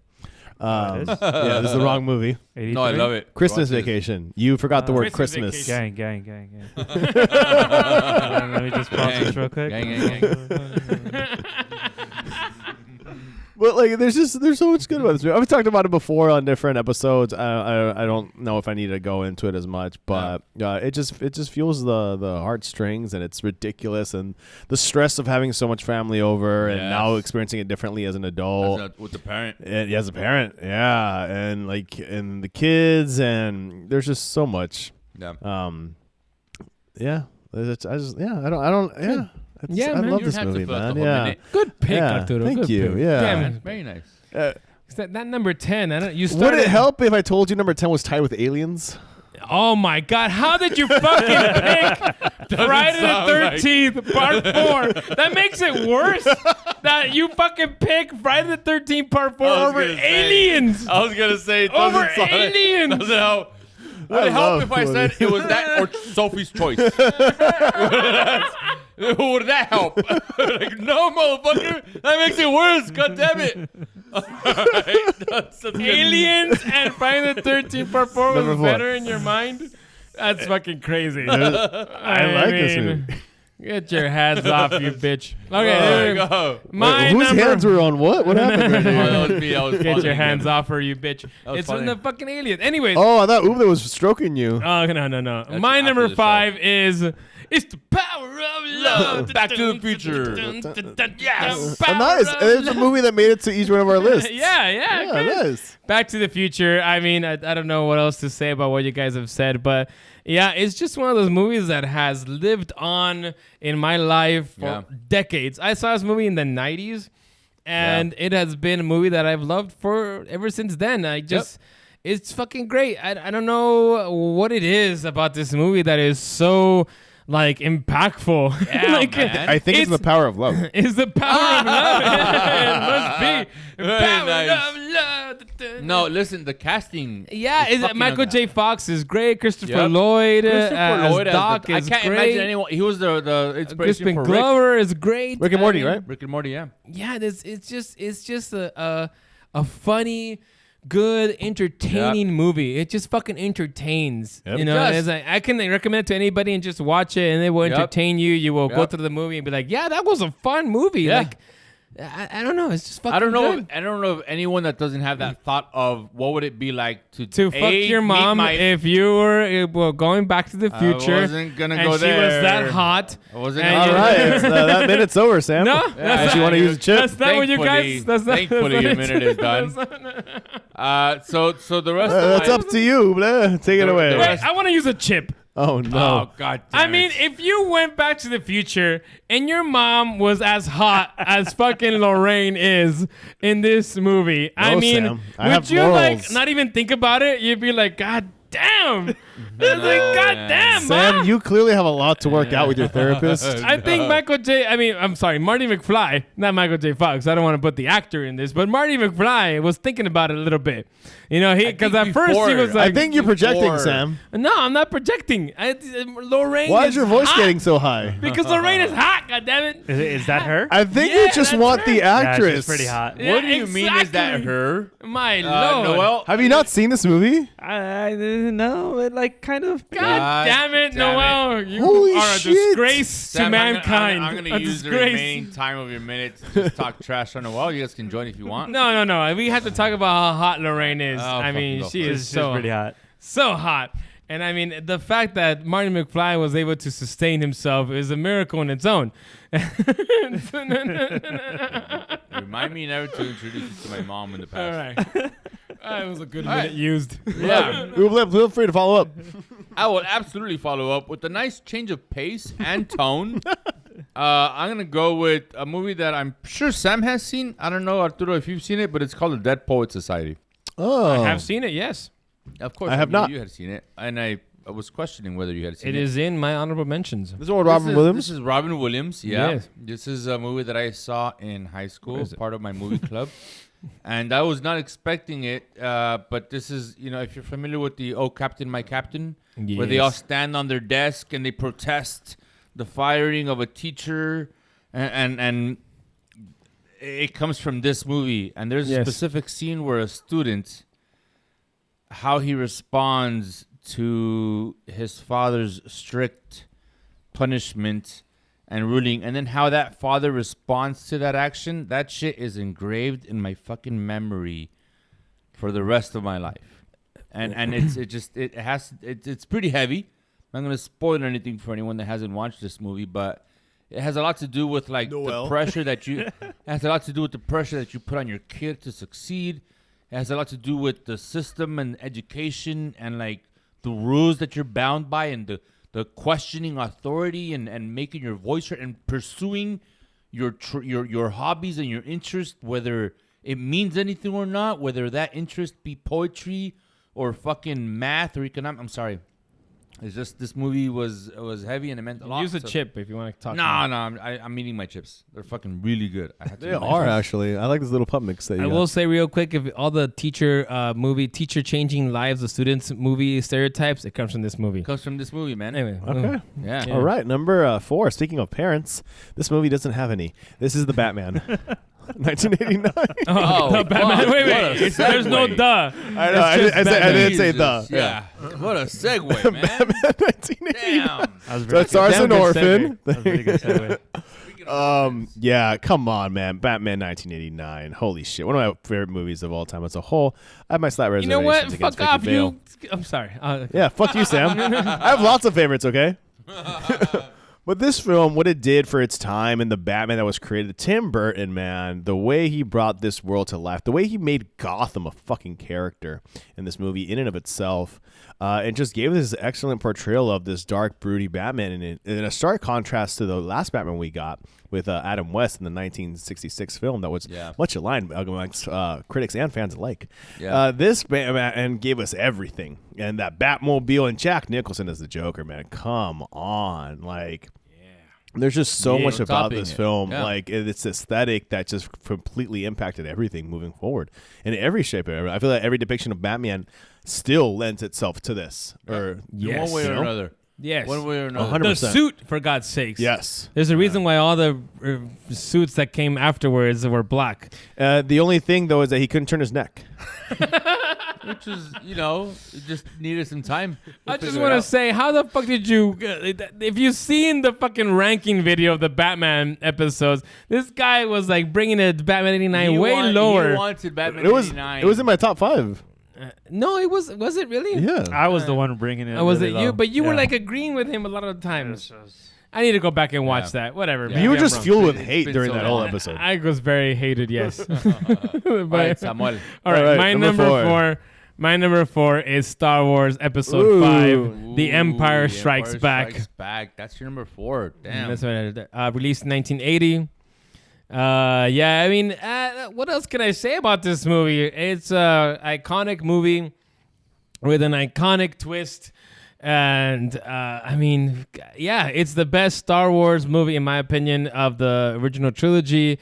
It is? Yeah, this is the wrong movie. 83? No, I love it. Christmas Watch this. Vacation. You forgot the word Christmas Christmas. Vacation. Gang. Let me just pause this real quick. Gang. But like, there's so much good about this movie. I've talked about it before on different episodes. I don't know if I need to go into it as much, but it just fuels the heartstrings, and it's ridiculous, and the stress of having so much family over and now experiencing it differently as an adult. With the parent. And as a parent, yeah, and the kids, and there's just so much. Yeah. Yeah, I don't. Yeah, I man. love You this have to movie, fill out man. the whole Yeah. minute. Good pick, Yeah, Arturo. thank Good you, pick. yeah. Damn That's it. very nice. That number 10. You Would started. it help if I told you number 10 was tied with Aliens? Oh my God! How did you fucking pick Friday the sound like- 13th Part 4? That makes it worse. That you fucking pick Friday the 13th Part 4 I was over gonna say- Aliens. I was gonna say it Over doesn't sound like- Aliens. doesn't help. Would it help if I said it was that or Sophie's Choice? Would that help? Like, no, motherfucker. That makes it worse. God damn it. All right. That's a good- Aliens and Friday the 13th Part 4 Number was 4. better in your mind. That's fucking crazy. I like this movie. Get your hands off, you bitch. Okay, There there you you go. go. My Wait, whose number. hands were on what? What happened right Oh, here? that was me. That was Get funny. your hands off her, you bitch. was It's funny. from the fucking alien. Anyways. Oh, I thought Uber was stroking you. Oh, no. That's My after number the 5 is It's the Power of Love. Back to the Future. Yes. Nice. And it's a movie that made it to each one of our lists. Yeah, good. Nice. Back to the Future. I mean, I don't know what else to say about what you guys have said, but yeah, it's just one of those movies that has lived on in my life for decades. I saw this movie in the 90s, and it has been a movie that I've loved for ever since then. It's fucking great. I don't know what it is about this movie that is so like impactful. Yeah, Like, man. I think it's the power of love. It's the power of love. It must be. Very Power nice. of love. No, listen, the casting. Yeah, is is fucking Michael J. Fox is great. Christopher Yep. Lloyd, Christopher Lloyd as as Doc I is can't great. imagine anyone. He was the inspiration Crispin for Glover is great. Rick and Morty, I mean, right? Rick and Morty. Yeah. Yeah, it's just a funny, good, entertaining movie. It just fucking entertains. Yep. You know, Yes. it's like, I can recommend it to anybody and just watch it, and it will Yep. entertain you. You will go Yep. through the movie and be like, yeah, that was a fun movie. Yeah. Like, I don't know. It's just fucking I don't know. good. I don't know of anyone that doesn't have that thought of what would it be like to To fuck your meet mom my- if you were going back to the future. I wasn't gonna and go she there. was that hot. I wasn't and gonna you- go All right. there. It's, that minute's over, Sam. No, Yeah, that's you not, want to use a chip? that's not what you Thankfully- guys. That's not. thankfully that's your not minute is done. So the rest of That's my, up to you. Blah. Take it The- away. the Wait, rest- I want to use a chip. Oh no. Oh God! Damn I mean, it. if you went back to the future and your mom was as hot as fucking Lorraine is in this movie, I No, mean, Sam. I would have you like morals. not even think about it? You'd be like, God damn. It's like, God man. damn, Sam, Mom. you clearly have a lot to work out with your therapist. I think Marty McFly, not Michael J. Fox. I don't want to put the actor in this, but Marty McFly was thinking about it a little bit. You know, because think at first he before- was like, I think you're projecting, before- Sam. no, I'm not projecting. Lorraine Why is your voice hot. getting so high? Because Lorraine is hot, goddammit. Is that her? I think Yeah, you just that's want right. the Yeah, actress. she's pretty hot. Yeah, What do you mean? Is that exactly. her? My lord. Noel. Have you not seen this movie? I didn't know. It like kind of. God damn it, damn Noel. You Holy are a shit. disgrace Sam, to mankind. I'm gonna a use the disgrace. remaining time of your minute to just talk trash on Noel. You guys can join if you want. No. We have to talk about how hot Lorraine is. Oh, I mean, fucking she go. is She's so pretty hot. so hot. And I mean, the fact that Marty McFly was able to sustain himself is a miracle in its own. Remind me never to introduce you to my mom in the All past. right. It was a good All minute right. used. Yeah. Feel free to follow up. I will absolutely follow up with a nice change of pace and tone. I'm going to go with a movie that I'm sure Sam has seen. I don't know, Arturo, if you've seen it, but it's called The Dead Poets Society. Oh, I have seen it, yes. Of course, I have knew not. You had seen it, and I was questioning whether you had seen it. It is in my honorable mentions. this is old Robin Williams. This is Robin Williams, yeah. Yes. This is a movie that I saw in high school, is it? part of my movie club. And I was not expecting it, but this is, if you're familiar with the Oh Captain, My Captain, where they all Yes. stand on their desk and they protest the firing of a teacher, and it comes from this movie. And there's a Yes. specific scene where a student, how he responds to his father's strict punishment and ruling, and then how that father responds to that action, that shit is engraved in my fucking memory for the rest of my life. And it's pretty heavy. I'm not gonna spoil anything for anyone that hasn't watched this movie, but it has a lot to do with like the pressure that you it has a lot to do with the pressure that you put on your kid to succeed. It has a lot to do with the system and education and like the rules that you're bound by, and the questioning authority and making your voice heard and pursuing your hobbies and your interests, whether it means anything or not, whether that interest be poetry or fucking math or economics. I'm sorry. It's just this movie was heavy and it meant a lot. Use a so- chip if you want to talk. No, I'm eating my chips. They're fucking really good. I have to They eat my are chips. actually. I like this little pub mix that you I got. will say real quick, if all the teacher changing lives of students movie stereotypes, it comes from this movie. Comes from this movie, man. Anyway, Okay. Yeah. Yeah. All right, number 4. Speaking of parents, this movie doesn't have any. This is the Batman, 1989. Oh, the Batman. fuck. Wait, What a there's no segue. duh. I know. I didn't say the. Jesus, Yeah. What a segue, man. Batman 1989. Damn. That was So very it stars Damn an good orphan. That was a very good segue. Yeah, come on, man. Batman 1989. Holy shit. One of my favorite movies of all time as a whole. I have my slight You reservations know what? against Fuck off, Vicky Vale. you. I'm sorry. Yeah, fuck you, Sam. I have lots of favorites, okay? But this film, what it did for its time and the Batman that was created, Tim Burton, man, the way he brought this world to life, the way he made Gotham a fucking character in this movie in and of itself, and just gave this excellent portrayal of this dark, broody Batman in a stark contrast to the last Batman we got with Adam West in the 1966 film that was much aligned amongst critics and fans alike. Yeah. This Batman gave us everything. And that Batmobile and Jack Nicholson as the Joker, man. Come on. Like, there's just so much about topping this it. film. Yeah. Like, it's aesthetic that just completely impacted everything moving forward in every shape. I feel like every depiction of Batman still lends itself to this. Or Yes. One way or You know? another. Yes. One way or another. 100%. The suit, for God's sakes. Yes. There's a reason why all the suits that came afterwards were black. The only thing, though, is that he couldn't turn his neck. Which is, it just needed some time. I just want to say, how the fuck did you, if you've seen the fucking ranking video of the Batman episodes, this guy was like bringing it Batman 89 way lower. He wanted Batman It was 89. in my top 5. No, it was it really? Yeah. I was the one bringing it. Was really it you? low. But you were Yeah. like agreeing with him a lot of the times. I need to go back and watch that. Whatever. Yeah. maybe You were I'm just wrong. fueled with It's hate been during so that whole long. episode. I was very hated, yes. All right, Samuel. All right, right, my number number 4. My number 4 is Star Wars Episode Ooh. 5, The Empire Ooh, Strikes Empire Back. Strikes Back. That's your number 4. Damn. That's what released in 1980. Yeah, I mean, what else can I say about this movie? It's an iconic movie with an iconic twist. And, I mean, yeah, it's the best Star Wars movie, in my opinion, of the original trilogy.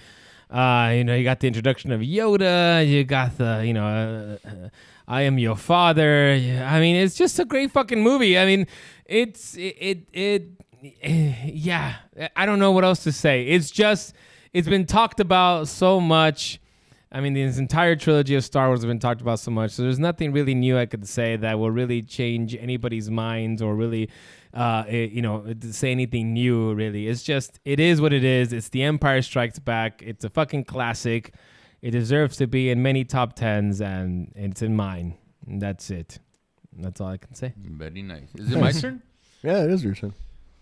You got the introduction of Yoda. You got the, I am your father. I mean, it's just a great fucking movie. I mean, yeah, I don't know what else to say. It's been talked about so much. I mean, this entire trilogy of Star Wars has been talked about so much. So there's nothing really new I could say that will really change anybody's minds or really, say anything new, really. It's just, it is what it is. It's The Empire Strikes Back. It's a fucking classic. It deserves to be in many top 10s, and it's in mine. And that's it. That's all I can say. Very nice. Is it my turn? Yeah, it is your turn.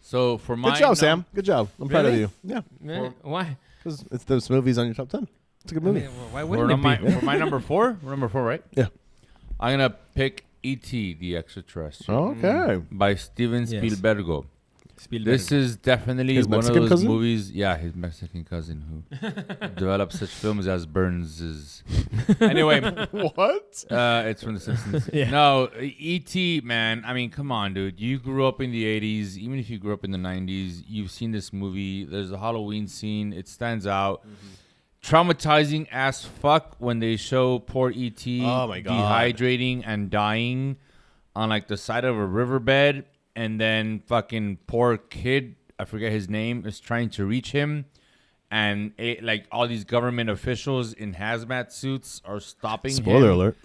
So for my Good job, Sam. Good job. I'm proud of Really? you. Yeah. Why? Because this movie's on your top 10. It's a good movie. Why For wouldn't it be? my number 4? We're number 4, right? Yeah. I'm going to pick E.T. the Extraterrestrial Okay. by Steven Yes. Spielberg. This is definitely His one of Mexican those cousin? movies. Yeah, his Mexican cousin who developed such films as Burns' Anyway, What? it's from The Simpsons. Yeah. No, E.T., man. I mean, come on, dude. You grew up in the 80s. Even if you grew up in the 90s, you've seen this movie. There's a Halloween scene. It stands out. Traumatizing as fuck when they show poor E.T. Oh, my God. dehydrating and dying on like the side of a riverbed. And then fucking poor kid, I forget his name, is trying to reach him. And like all these government officials in hazmat suits are stopping him. Spoiler alert.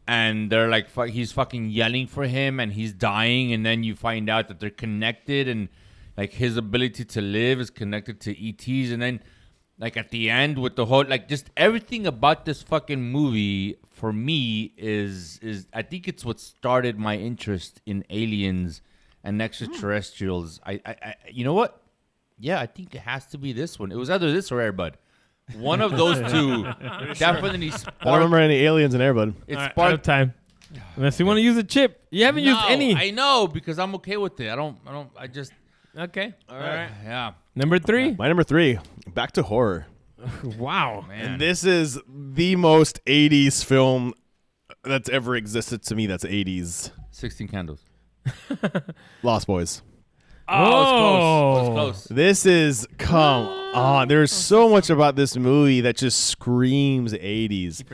And they're like, he's fucking yelling for him and he's dying. And then you find out that they're connected and like his ability to live is connected to ET's. And then like at the end with the whole, like just everything about this fucking movie for me is I think it's what started my interest in aliens and extraterrestrials. I you know what? Yeah, I think it has to be this one. It was either this or Air Bud. One of those two definitely I don't sparked. remember any aliens in Air Bud. It Out of sparked. time. Unless you want to use a chip. You haven't used any. I know because I'm okay with it. I just. Okay. All right. Yeah. Number 3. My number 3, back to horror. Wow. Man. And this is the most 80s film that's ever existed to me. That's 80s. 16 Candles. Lost Boys. Oh, it was close. This is, come on. There's so much about this movie that just screams 80s.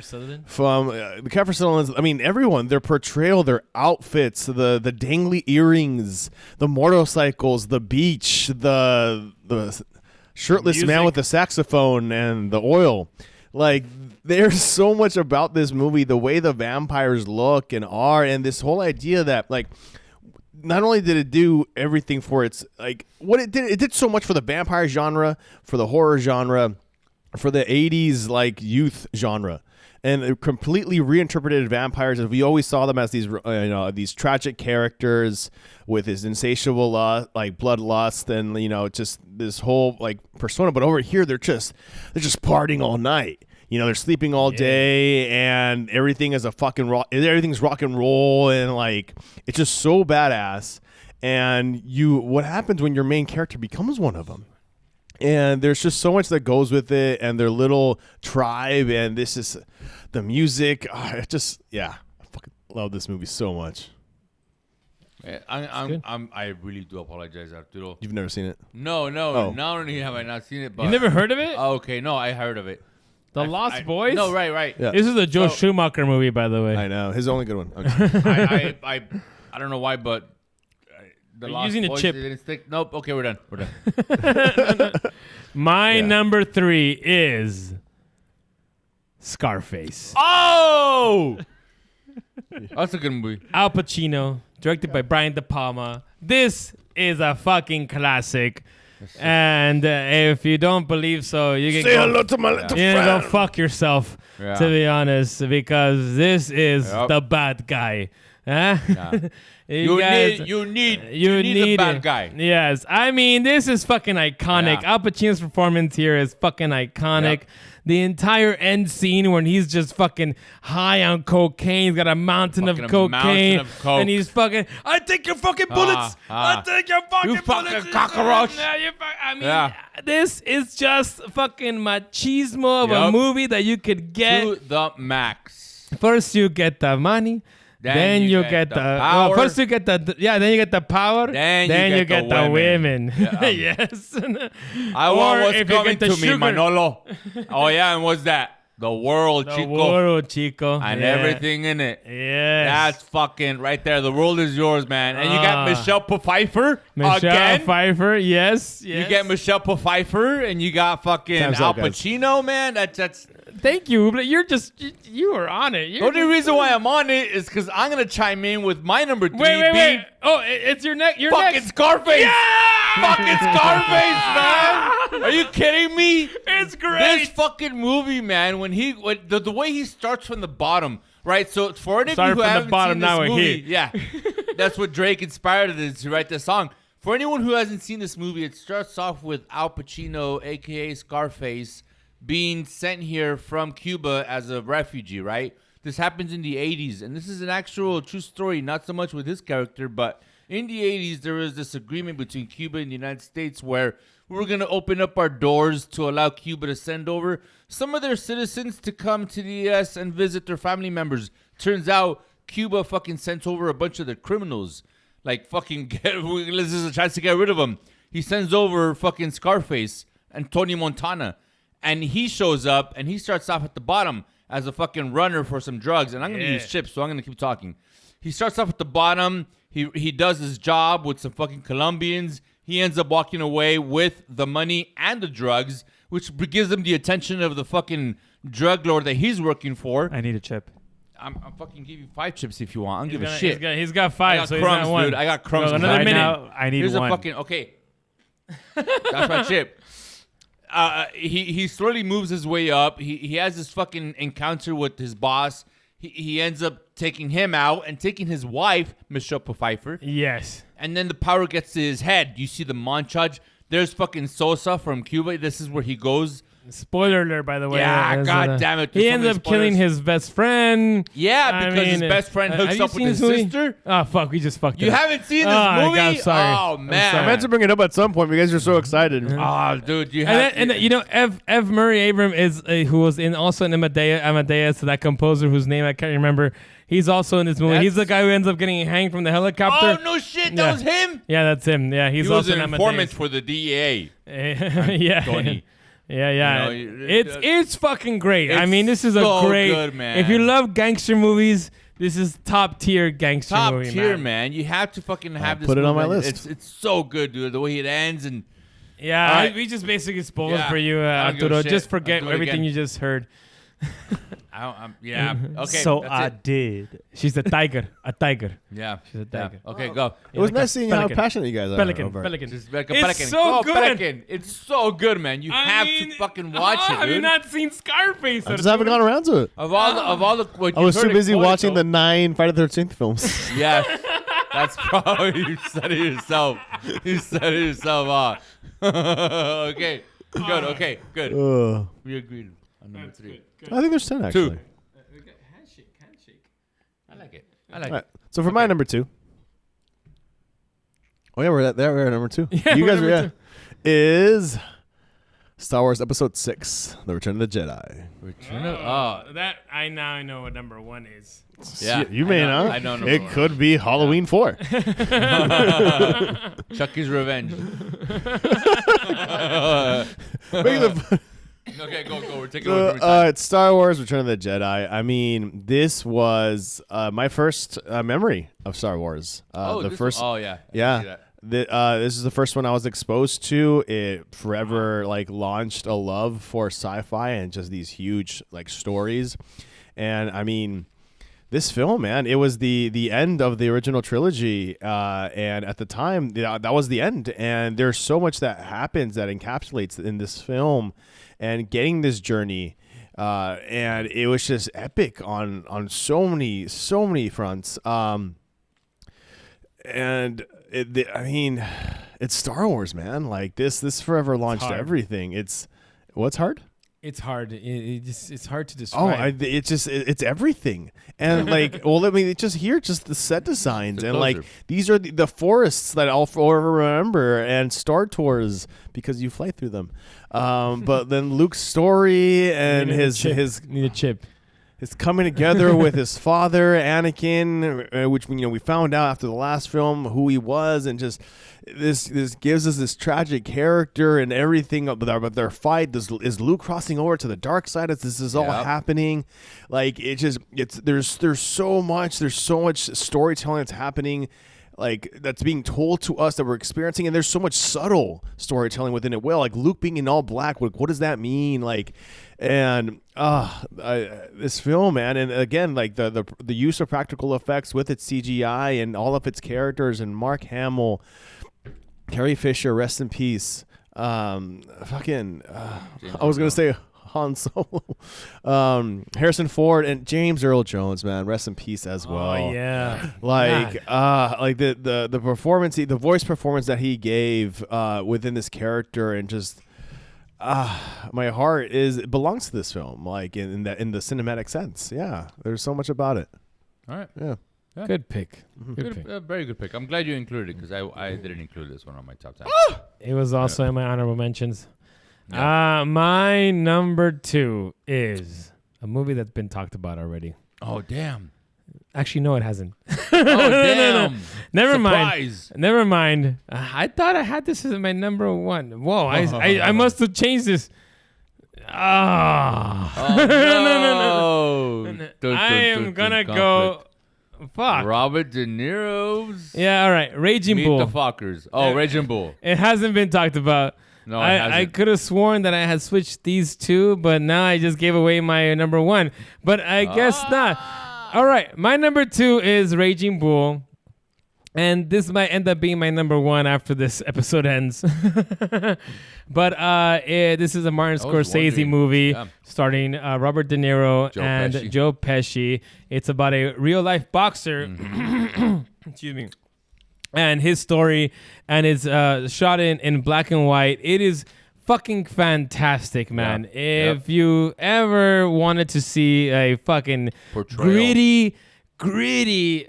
From the Kiefer Sutherland's, I mean, everyone, their portrayal, their outfits, the dangly earrings, the motorcycles, the beach, the shirtless man with the saxophone and the oil. Like, there's so much about this movie, the way the vampires look and are, and this whole idea that, like, not only did it do everything for its, like, what it did so much for the vampire genre, for the horror genre, for the 80s, like, youth genre. And it completely reinterpreted vampires. We always saw them as these, these tragic characters with this insatiable, like, bloodlust and, just this whole, like, persona. But over here, they're just partying all night. They're sleeping all day, and everything is everything's rock and roll, and like it's just so badass. And what happens when your main character becomes one of them? And there's just so much that goes with it, and their little tribe, and this is the music. I fucking love this movie so much. I really do apologize, Arturo. You've never seen it? No. Oh. Not only have I not seen it, but You never heard of it? Oh, okay, no, I heard of it. The Lost Boys? No, right. Yeah. This is a Joe Schumacher movie, by the way. I know his only good one. Okay. I don't know why, but the You're Lost using a Boys chip. didn't stick. Nope. Okay, we're done. My number 3 is Scarface. Oh, that's a good movie. Al Pacino, directed by Brian De Palma. This is a fucking classic. And if you don't believe so, you can Say hello to my little you can friend. go fuck yourself, Yeah. to be honest, because this is Yep. the bad guy. Huh? Yeah. You guys- You need need the bad it. guy. Yes, I mean this is fucking iconic. Yeah. Al Pacino's performance here is fucking iconic. Yep. The entire end scene when he's just fucking high on cocaine, he's got a mountain of Fucking a cocaine, mountain of coke. and he's fucking. I take your fucking bullets. I take your fucking You fucking bullets. cockroach. I mean, Yeah. this is just fucking machismo of a Yep. movie that you could get. To the max. First, you get the money. Then you get the power. first you get the then you get the power. Then you get the women. Yeah. Yes. I want Or what's if you coming get the to me, sugar. Manolo. Oh yeah, and what's that? The world, The Chico, world, Chico, and Yeah. everything in it. Yes. That's fucking right there. The world is yours, man. And you got Ah. Michelle Pfeiffer Michelle again. Pfeiffer. Yes. You get Michelle Pfeiffer, and you got fucking Time's Al up, guys. Pacino, man. That's Thank you, but you are on it. the only reason why I'm on it is because I'm gonna chime in with my number 3. Wait. Oh, it's your neck. Your Fucking next. Scarface. Fucking Scarface, man. Are you kidding me? It's great. This fucking movie, man, when the way he starts from the bottom, right? So for any of you Started who from the haven't bottom, seen now this we're movie, here. yeah, that's what Drake inspired to write this song. For anyone who hasn't seen this movie, it starts off with Al Pacino, aka Scarface, being sent here from Cuba as a refugee, right? This happens in the 80s, and this is an actual true story, not so much with his character, but in the 80s, there was this agreement between Cuba and the United States where we were going to open up our doors to allow Cuba to send over some of their citizens to come to the U.S. and visit their family members. Turns out Cuba fucking sent over a bunch of their criminals. Like, fucking, this is a chance to get rid of them. He sends over fucking Scarface and Tony Montana. And he shows up and he starts off at the bottom as a fucking runner for some drugs. And I'm going to use chips, so I'm going to keep talking. He starts off at the bottom. He does his job with some fucking Colombians. He ends up walking away with the money and the drugs, which gives him the attention of the fucking drug lord that he's working for. I need a chip. I'm fucking give you 5 chips if you want. I don't give a shit. He's got 5, I got so crumbs, he's not one. dude. I got crumbs. No, another Right minute. now, I need Here's one. a fucking okay. That's my chip. He slowly moves his way up. He has this fucking encounter with his boss. He ends up taking him out and taking his wife, Michelle Pfeiffer. Yes. And then the power gets to his head. You see the montage. There's fucking Sosa from Cuba. This is where he goes. Spoiler alert, by the way. Yeah, There's God damn it. He There's so ends many up killing spoilers. his best friend. Yeah, because his best friend have hooks you up with seen his this movie? sister. Oh, fuck. We just fucked it You up. haven't seen this Oh, movie? God, I'm sorry. Oh, man. I meant to bring it up at some point. But you guys are so excited. Oh, dude, you And, have then, and then, you know, Ev Murray Abram is who was in also in Amadeus, that composer whose name I can't remember. He's also in this movie. He's the That's- guy who ends up getting hanged from the helicopter. Oh, no shit. Yeah. That was him? Yeah, that's him. Yeah, he's He was also an in informant Amadeus. for the DEA. Yeah. Tony. Yeah. You know, It's fucking great. I it's mean, this is so a great. good, man. If you love gangster movies, this is top tier gangster Top movie, tier, man. You have to fucking have this put it on my movie. list. It's so good, dude. The way it ends and Yeah, All right. we just basically spoiled it Yeah. for you, I don't give a Arturo. shit. Just I'll forget do it everything again. you just heard. yeah. Okay. So that's I it. did. She's a tiger. A tiger. Yeah. She's a Yeah. tiger. Okay, go. It was like a nice seeing how pelican. passionate you guys are. Pelican. over it. Pelican. Just like a It's pelican. so Go, good. Pelican. It's so good, man. You have to fucking watch it, Have dude. you not seen Scarface? I just haven't gone around to it. Of all the what I you was heard too it busy quoted, watching though. the 9 Friday the 13th films. Yeah, that's probably you said it yourself. You said it yourself. Okay, good. Okay, good. Ugh. We agreed on number 3. I think there's 10 actually. Handshake. I like it. I like All right. So for my number 2. Oh yeah, we're at number 2. Yeah, you we're guys are number is Star Wars Episode 6: The Return of the Jedi. Return of, That I now know what number 1 is. yeah. You may I know, not. I know number It 1. could be Halloween 4. Chucky's Revenge. Make the- Okay, go. We're taking over. every time. it's Star Wars: Return of the Jedi. I mean, this was my first memory of Star Wars. The this first, one- Oh yeah. I can see yeah. that. This is the first one I was exposed to. It forever like launched a love for sci-fi and just these huge like stories. And I mean, this film, man, it was the end of the original trilogy, and at the time that was the end. And there's so much that happens that encapsulates in this film, and getting this journey, and it was just epic on so many fronts. And I mean, it's Star Wars, man. Like this forever launched hard. everything. It's what's hard. It's hard. It's hard to Oh, describe. it's everything. And like, well, let me just hear just the set designs The and like closure. these are the forests that I'll forever remember, and Star Tours because you fly through them. But then Luke's story and Need a his chip. his coming together with his father, Anakin, which we found out after the last film who he was, and just this gives us this tragic character and everything about their fight. Is Luke crossing over to the dark side as this is all Yep. happening? Like there's so much storytelling that's happening. Like that's being told to us that we're experiencing, and there's so much subtle storytelling within it. Well, like Luke being in all black, what does that mean? Like, and this film, man, and again, like the use of practical effects with its CGI and all of its characters, and Mark Hamill, Carrie Fisher, rest in peace. I was gonna say Han Solo, Harrison Ford, and James Earl Jones, man, rest in peace as well. Oh yeah. Like the performance, the voice performance that he gave within this character, and just my heart belongs to this film, like in the cinematic sense. Yeah, there's so much about it. All right. Yeah. Good pick. Good pick. Very good pick. I'm glad you included it because I didn't include this one on my top 10. It was also in my honorable mentions. Yeah. My number 2 is a movie that's been talked about already. Oh, damn. Actually, no, it hasn't. Oh, damn. Never Surprise. mind. Never mind. I thought I had this as my number 1. Whoa, I must have changed this. Ah. Oh, no. I am gonna go. Fuck. Robert De Niro's. Yeah, all right. Raging Meet Bull. the Fockers. Oh, Raging Bull. It hasn't been talked about. No, it I hasn't. could have sworn that I had switched these two, but now I just gave away my number 1. But I guess not. All right. My number 2 is Raging Bull. And this might end up being my number 1 after this episode ends. But this is a Martin Scorsese movie starring Robert De Niro and Pesci. Joe Pesci. It's about a real-life boxer. Excuse me. And his story. And it's shot in black and white. It is fucking fantastic, man. If you ever wanted to see a fucking Portrayal. gritty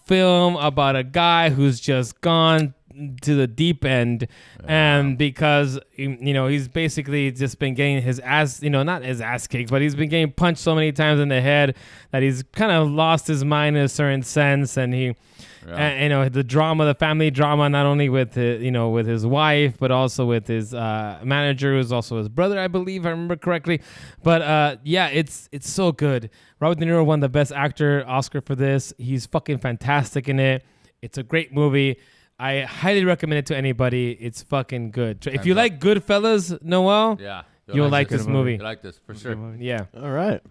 film about a guy who's just gone to the deep end, and because he's basically just been getting his ass, not his ass kicked, but he's been getting punched so many times in the head that he's kind of lost his mind in a certain sense, and the drama, the family drama, not only with with his wife, but also with his manager, who's also his brother, I believe, if I remember correctly. But it's so good. Robert De Niro won the Best Actor Oscar for this. He's fucking fantastic in it. It's a great movie. I highly recommend it to anybody. It's fucking good. If you like Goodfellas, Noel, you'll like this movie. You like this for sure. Yeah. All right.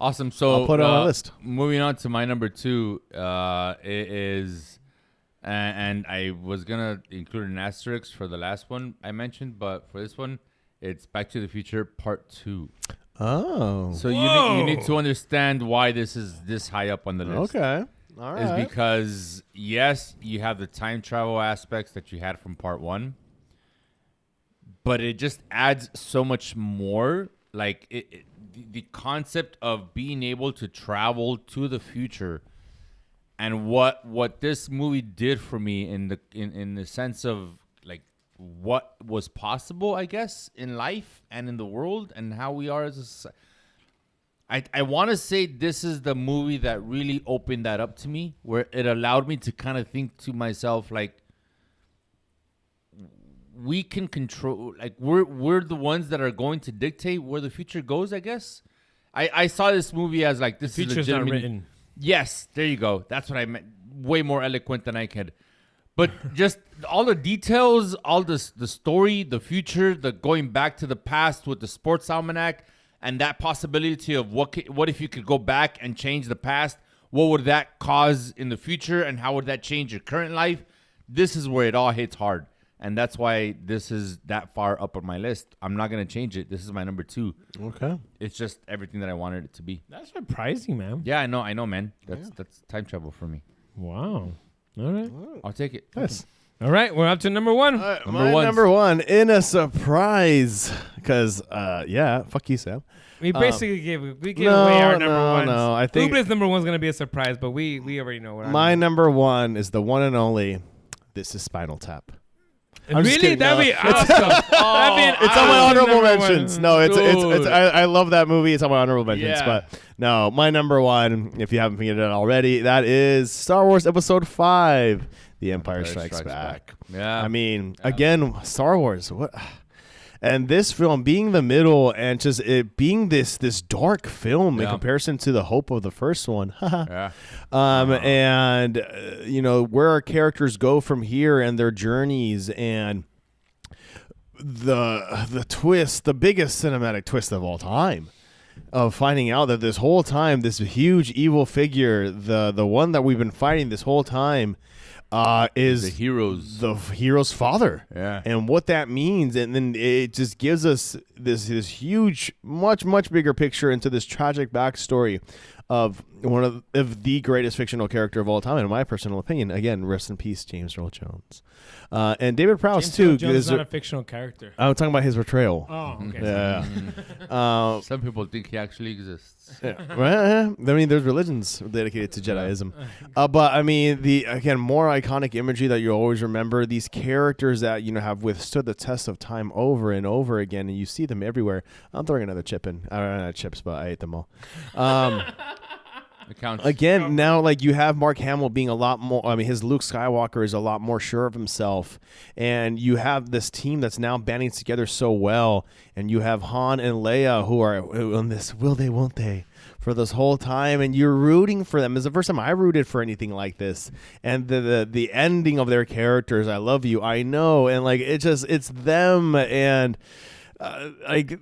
Awesome. So I'll put it on my list. Moving on to my number 2, it is, and I was gonna include an asterisk for the last one I mentioned, but for this one, it's Back to the Future Part 2. Oh. So you need to understand why this is this high up on the list. Okay. All right. Is because yes, you have the time travel aspects that you had from Part 1, but it just adds so much more. Like the concept of being able to travel to the future, and what this movie did for me in the sense of like what was possible, I guess, in life and in the world, and how we are as a society. I want to say this is the movie that really opened that up to me, where it allowed me to kind of think to myself, like, we can control, like, we're the ones that are going to dictate where the future goes, I guess. I saw this movie as, like, this Future's is not legitimate. written. Yes, there you go. That's what I meant. Way more eloquent than I could. But just all the details, all the story, the future, the going back to the past with the sports almanac, and that possibility of what if you could go back and change the past? What would that cause in the future, and how would that change your current life? This is where it all hits hard, and that's why this is that far up on my list. I'm not going to change it. This is my number 2. Okay. It's just everything that I wanted it to be. That's surprising, man. Yeah, I know, man. That's time travel for me. Wow. All right. I'll take it. Nice. All right, we're up to number 1. Number one in a surprise, because fuck you, Sam. We basically gave away our number 1. No, I think Ubla's number 1 is gonna be a surprise, but we already know what. my number 1 is the one and only. This is Spinal Tap. I'm just Really? kidding, That'd no. be awesome. It's on my honorable number mentions. one. No, it's Dude. I love that movie. It's on my honorable mentions, Yeah. but no, my number 1, if you haven't figured it out already, that is Star Wars Episode 5, The Empire Strikes Back. Yeah. I mean, again, Star Wars. What? And this film being the middle and just it being this dark film in comparison to the hope of the first one. Yeah. And where our characters go from here and their journeys and the twist, the biggest cinematic twist of all time, of finding out that this whole time this huge evil figure, the one that we've been fighting this whole time, is the hero's father. Yeah. And what that means, and then it just gives us this huge, much bigger picture into this tragic backstory of one of the greatest fictional character of all time, in my personal opinion. Again, rest in peace, James Earl Jones. And David Prowse, James too. Earl Jones is not a fictional character. I'm talking about his portrayal. Oh, okay. Yeah. Some people think he actually exists. Yeah. Well, I mean, there's religions dedicated to Jediism. But, I mean, more iconic imagery that you always remember, these characters that, have withstood the test of time over and over again, and you see them everywhere. I'm throwing another chip in. I don't know chips, but I ate them all. Again, now like you have Mark Hamill being a lot more. I mean, his Luke Skywalker is a lot more sure of himself, and you have this team that's now banding together so well. And you have Han and Leia who are on this will they, won't they, for this whole time, and you're rooting for them. It's the first time I rooted for anything like this. And the ending of their characters, I love you, I know, and like it's them and. Like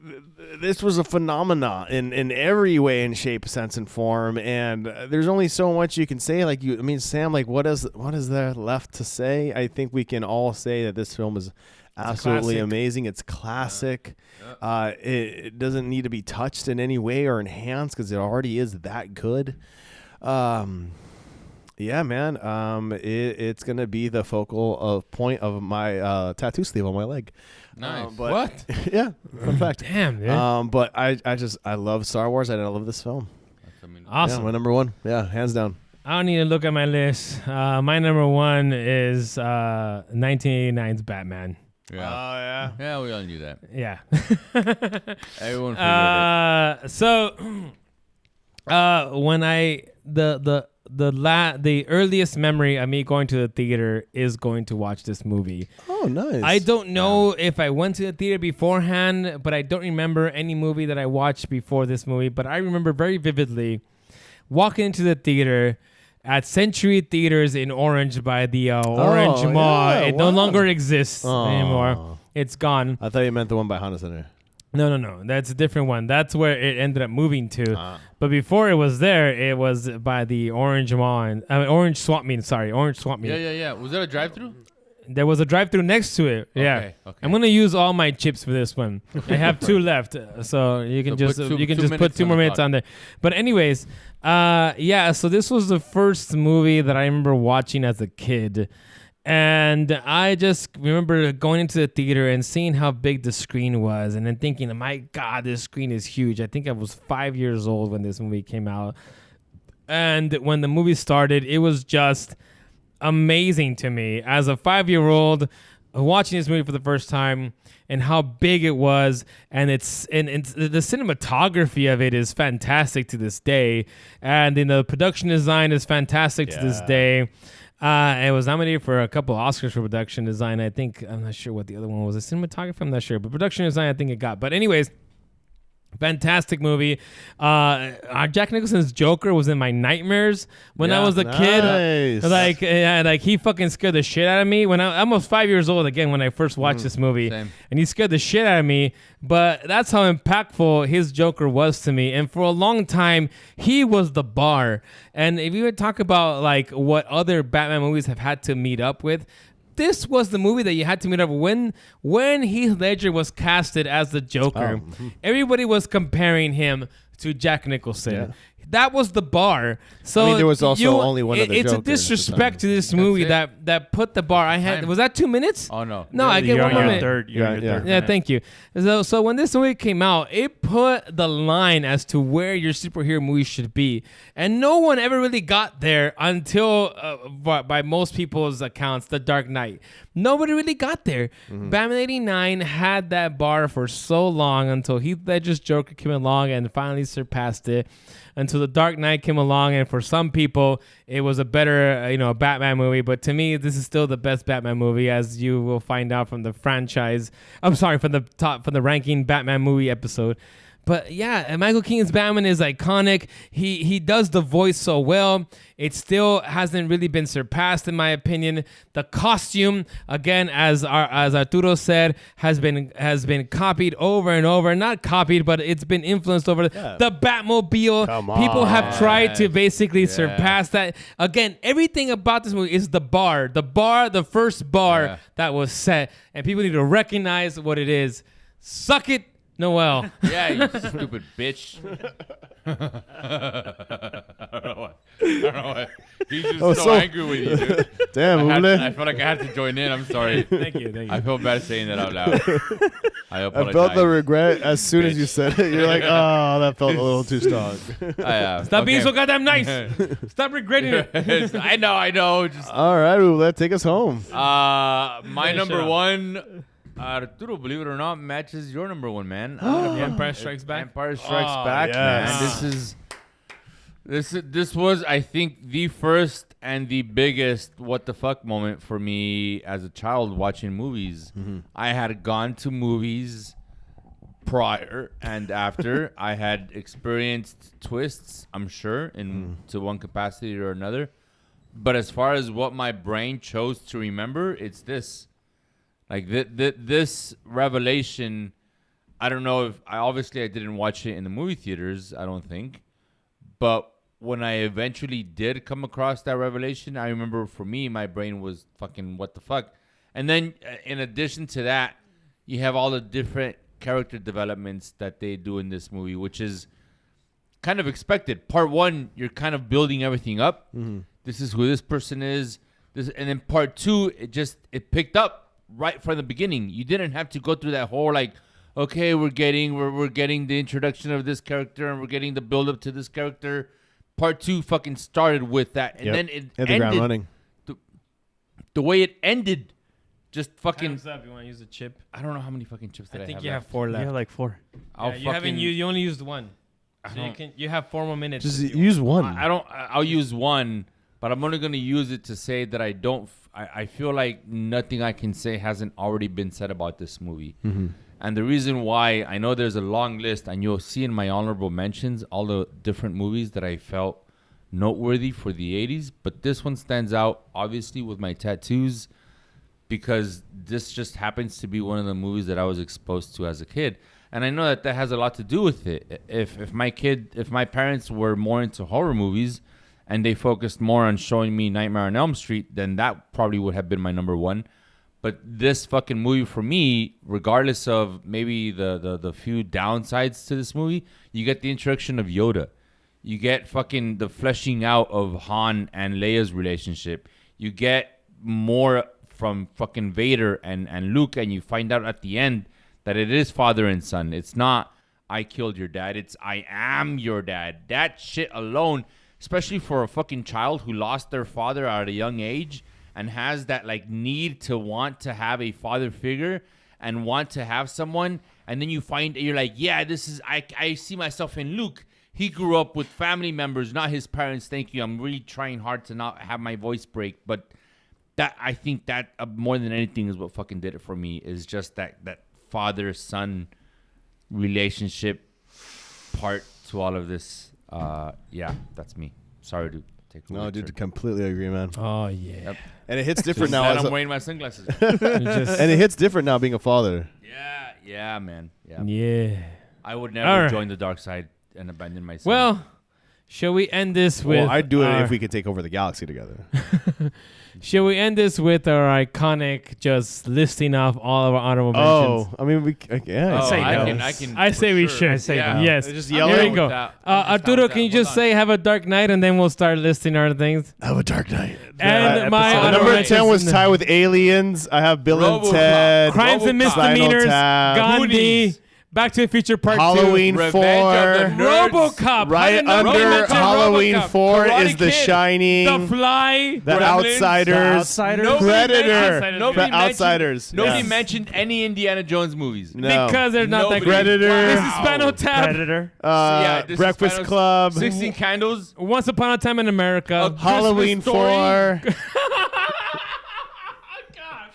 this was a phenomena in every way, in shape, sense, and form. And there's only so much you can say. Like Sam, like what is there left to say? I think we can all say that this film is absolutely amazing. It's classic. It doesn't need to be touched in any way or enhanced because it already is that good. Yeah, man. It's gonna be the focal point of my tattoo sleeve on my leg. Nice. But What? Yeah, fun fact. Damn, dude. But I love Star Wars and I love this film. Awesome. Yeah, my number one. Yeah, hands down. I don't need to look at my list. My number one is 1989's Batman. Yeah. Yeah, we all knew that. Yeah. Everyone figured it. So when the earliest memory of me going to the theater is going to watch this movie. Oh, nice. I don't know if I went to the theater beforehand, but I don't remember any movie that I watched before this movie. But I remember very vividly walking into the theater at Century Theaters in Orange by the Orange Mall. yeah, It no longer exists anymore. It's gone. I thought you meant the one by Honda Center. No. That's a different one. That's where it ended up moving to. But before it was there, it was by the Orange Mall. Orange Swap Meet. Sorry, Orange Swap Meet. Yeah. Was that a drive-through? There was a drive-through next to it. Yeah. Okay. I'm gonna use all my chips for this one. I have 2 left, so you can just put 2 more minutes on there. But anyways, so this was the first movie that I remember watching as a kid. And I just remember going into the theater and seeing how big the screen was and then thinking, my God, this screen is huge. I think I was 5 years old when this movie came out. And when the movie started, it was just amazing to me as a 5-year-old watching this movie for the first time and how big it was. And it's the cinematography of it is fantastic to this day. And the production design is fantastic to this day. It was nominated for a couple of Oscars for production design. I'm not sure what the other one was. A cinematography, I'm not sure. But production design, I think it got. But anyways, fantastic movie. Jack Nicholson's Joker was in my nightmares when I was a kid. Like he fucking scared the shit out of me when I was 5 years old again when I first watched this movie. Same. And he scared the shit out of me. But that's how impactful his Joker was to me. And for a long time, he was the bar. And if you would talk about like what other Batman movies have had to meet up with, this was the movie that you had to meet up when Heath Ledger was casted as the Joker. Everybody was comparing him to Jack Nicholson. Yeah. That was the bar. So I mean, there was also only one other It's Joker a disrespect to this movie that put the bar. Was that 2 minutes? Oh no. No, I get 1 minute. You're on your third. Yeah, thank you. So when this movie came out, it put the line as to where your superhero movie should be, and no one ever really got there until, by most people's accounts, The Dark Knight. Nobody really got there. Batman '89 had that bar for so long until Heath Ledger's Joker came along and finally surpassed it. Until The Dark Knight came along, and for some people, it was a better, Batman movie. But to me, this is still the best Batman movie, as you will find out from the franchise. I'm sorry, from the ranking Batman movie episode. But yeah, Michael Keaton's Batman is iconic. He does the voice so well. It still hasn't really been surpassed, in my opinion. The costume, again, as Arturo said, has been copied over and over. Not copied, but it's been influenced over. The Batmobile. Come on. People have tried to basically surpass that. Again, everything about this movie is the first bar that was set, and people need to recognize what it is. Suck it, Noel. Yeah, you stupid bitch. I don't know why. He's just Oh, so, so- angry with you, dude. Damn, I Ule. felt like I had to join in. I'm sorry. Thank you. I feel bad saying that out loud. I I apologize. felt the regret as soon as Bitch. you said it. You're like, oh, that felt a little too strong. Stop being so goddamn nice. Stop regretting it. I know. Just All right, Ule, take us home. my Finish number it up. one, Arturo, believe it or not, matches your number one, man. The Empire Strikes Back. Empire Strikes Oh, Back, yes. man. This was, I think, the first and the biggest what the fuck moment for me as a child watching movies. I had gone to movies prior and after. I had experienced twists, I'm sure, in to one capacity or another. But as far as what my brain chose to remember, it's this. Like this revelation, I don't know if I didn't watch it in the movie theaters, I don't think. But when I eventually did come across that revelation, I remember for me, my brain was fucking what the fuck. And then in addition to that, you have all the different character developments that they do in this movie, which is kind of expected. Part one, you're kind of building everything up. This is who this person is. And then part two, it picked up right from the beginning. You didn't have to go through that whole like, okay, we're getting the introduction of this character and we're getting the build up to this character. Part two fucking started with that, and then it Hit the ground running. The way it ended, just fucking. Hands up. You want to use a chip? I don't know how many fucking chips did I I think have you have left. 4 You left. have like 4. I'll You haven't. fucking- You only used 1. So you don't- can. You have 4 more minutes. Just if you use one. I'll use one, but I'm only gonna use it to say that I don't. I feel like nothing I can say hasn't already been said about this movie. And the reason why, I know there's a long list, and you'll see in my honorable mentions all the different movies that I felt noteworthy for the 80s, but this one stands out obviously with my tattoos because this just happens to be one of the movies that I was exposed to as a kid. And I know that has a lot to do with it. If my parents were more into horror movies and they focused more on showing me Nightmare on Elm Street, then that probably would have been my number one. But this fucking movie for me, regardless of maybe the few downsides to this movie, you get the introduction of Yoda. You get fucking the fleshing out of Han and Leia's relationship. You get more from fucking Vader and Luke, and you find out at the end that it is father and son. It's not, I killed your dad. It's, I am your dad. That shit alone, especially for a fucking child who lost their father at a young age and has that like need to want to have a father figure and want to have someone. And then you find, you're like, yeah, this is, I see myself in Luke. He grew up with family members, not his parents. Thank you. I'm really trying hard to not have my voice break. But that, I think that more than anything is what fucking did it for me, is just that father-son relationship part to all of this. Yeah, that's me. Sorry to take away. No, dude, completely agree, man. Oh yeah. Yep. And it hits different Just now. that As I'm a, wearing my sunglasses. and it hits different now being a father. Yeah, man. Yeah. Yeah. I would All never right. join the dark side and abandon my son. Well, shall we end this with? Well, I'd do it our- if we could take over the galaxy together. Shall we end this with our iconic, just listing off all of our honorable mentions? Oh, I mean, yeah. Oh, say I no. can. I for say we sure. should. I say Yeah. no. Yes. Just I'm yell Here it. we down go. with that. I'm just down Arturo, with can you that. just Hold say "Have a Dark Night" and then we'll start listing our things? Have a dark night. And my episode. honorable Number mentions 10 was in- tied with Aliens. I have Bill and RoboCop. Ted. Crimes and RoboCop. Misdemeanors, Spinal Tap. Gandhi, Goonies. Back to the Future Part Halloween 4. Revenge of the Nerds. 2, RoboCop, Right How did nobody under mention Halloween RoboCop? 4 Karate is The Kid. Shining. The Fly, The Gremlins. Outsiders. The Outsiders. Nobody Predator. mentioned- nobody The mentioned- Outsiders. Nobody Yes. mentioned any Indiana Jones movies. No. because they're not that Nobody. great. Predator. This is Spinal Tap, Predator. Yeah, this is Breakfast Spinal- Club. 16 Candles. Once Upon a Time in America. Halloween Christmas Story. 4.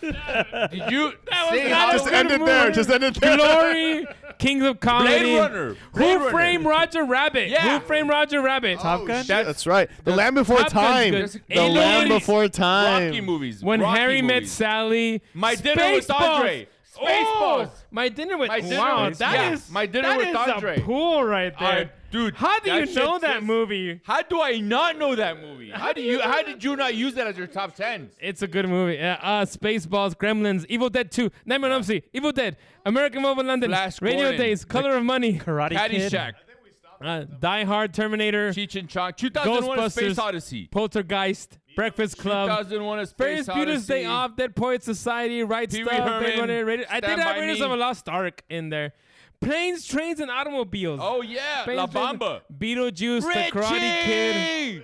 Did you was say not a Just good end it there. movie. Just end it there. Glory, Kings of Comedy, Blade Runner. Blade Who Runner. Framed Roger Rabbit? Yeah. Who Framed Roger Rabbit? Top Gun. That's right. The Land Before Top Gun's Time. good. The Aliens. Land Before Time. Rocky movies. When Rocky Harry Met movies. Sally. My Dinner with Spaceballs. Andre. Oh, Spaceballs. My Dinner with My Dinner wow, with- that yeah, is My Dinner that with is Andre. a pool right there. Dude, How do you that know shit that says- movie? How do I not know that movie? How did you not use that as your top 10? It's a good movie. Spaceballs, Gremlins, Evil Dead 2, Nightmare on Elm Street, Evil Dead, American Mobile London, Flash Radio Gordon. Days, Color of Money, Karate Kid. Caddyshack. Die Hard, Terminator, Cheech and Chong. 2001: A Space Ghostbusters, Odyssey. Poltergeist, Breakfast Club, 2001: A Space Ferris Odyssey. Bueller's Day Off, Dead Poets Society, Right Pee-wee Stuff, Herman, Blade Runner, I did Stand have By Raiders Me. of the Lost Ark in there. Planes, Trains, and Automobiles. Oh yeah, Planes, La Trains- Bamba. Beetlejuice, The Karate Kid.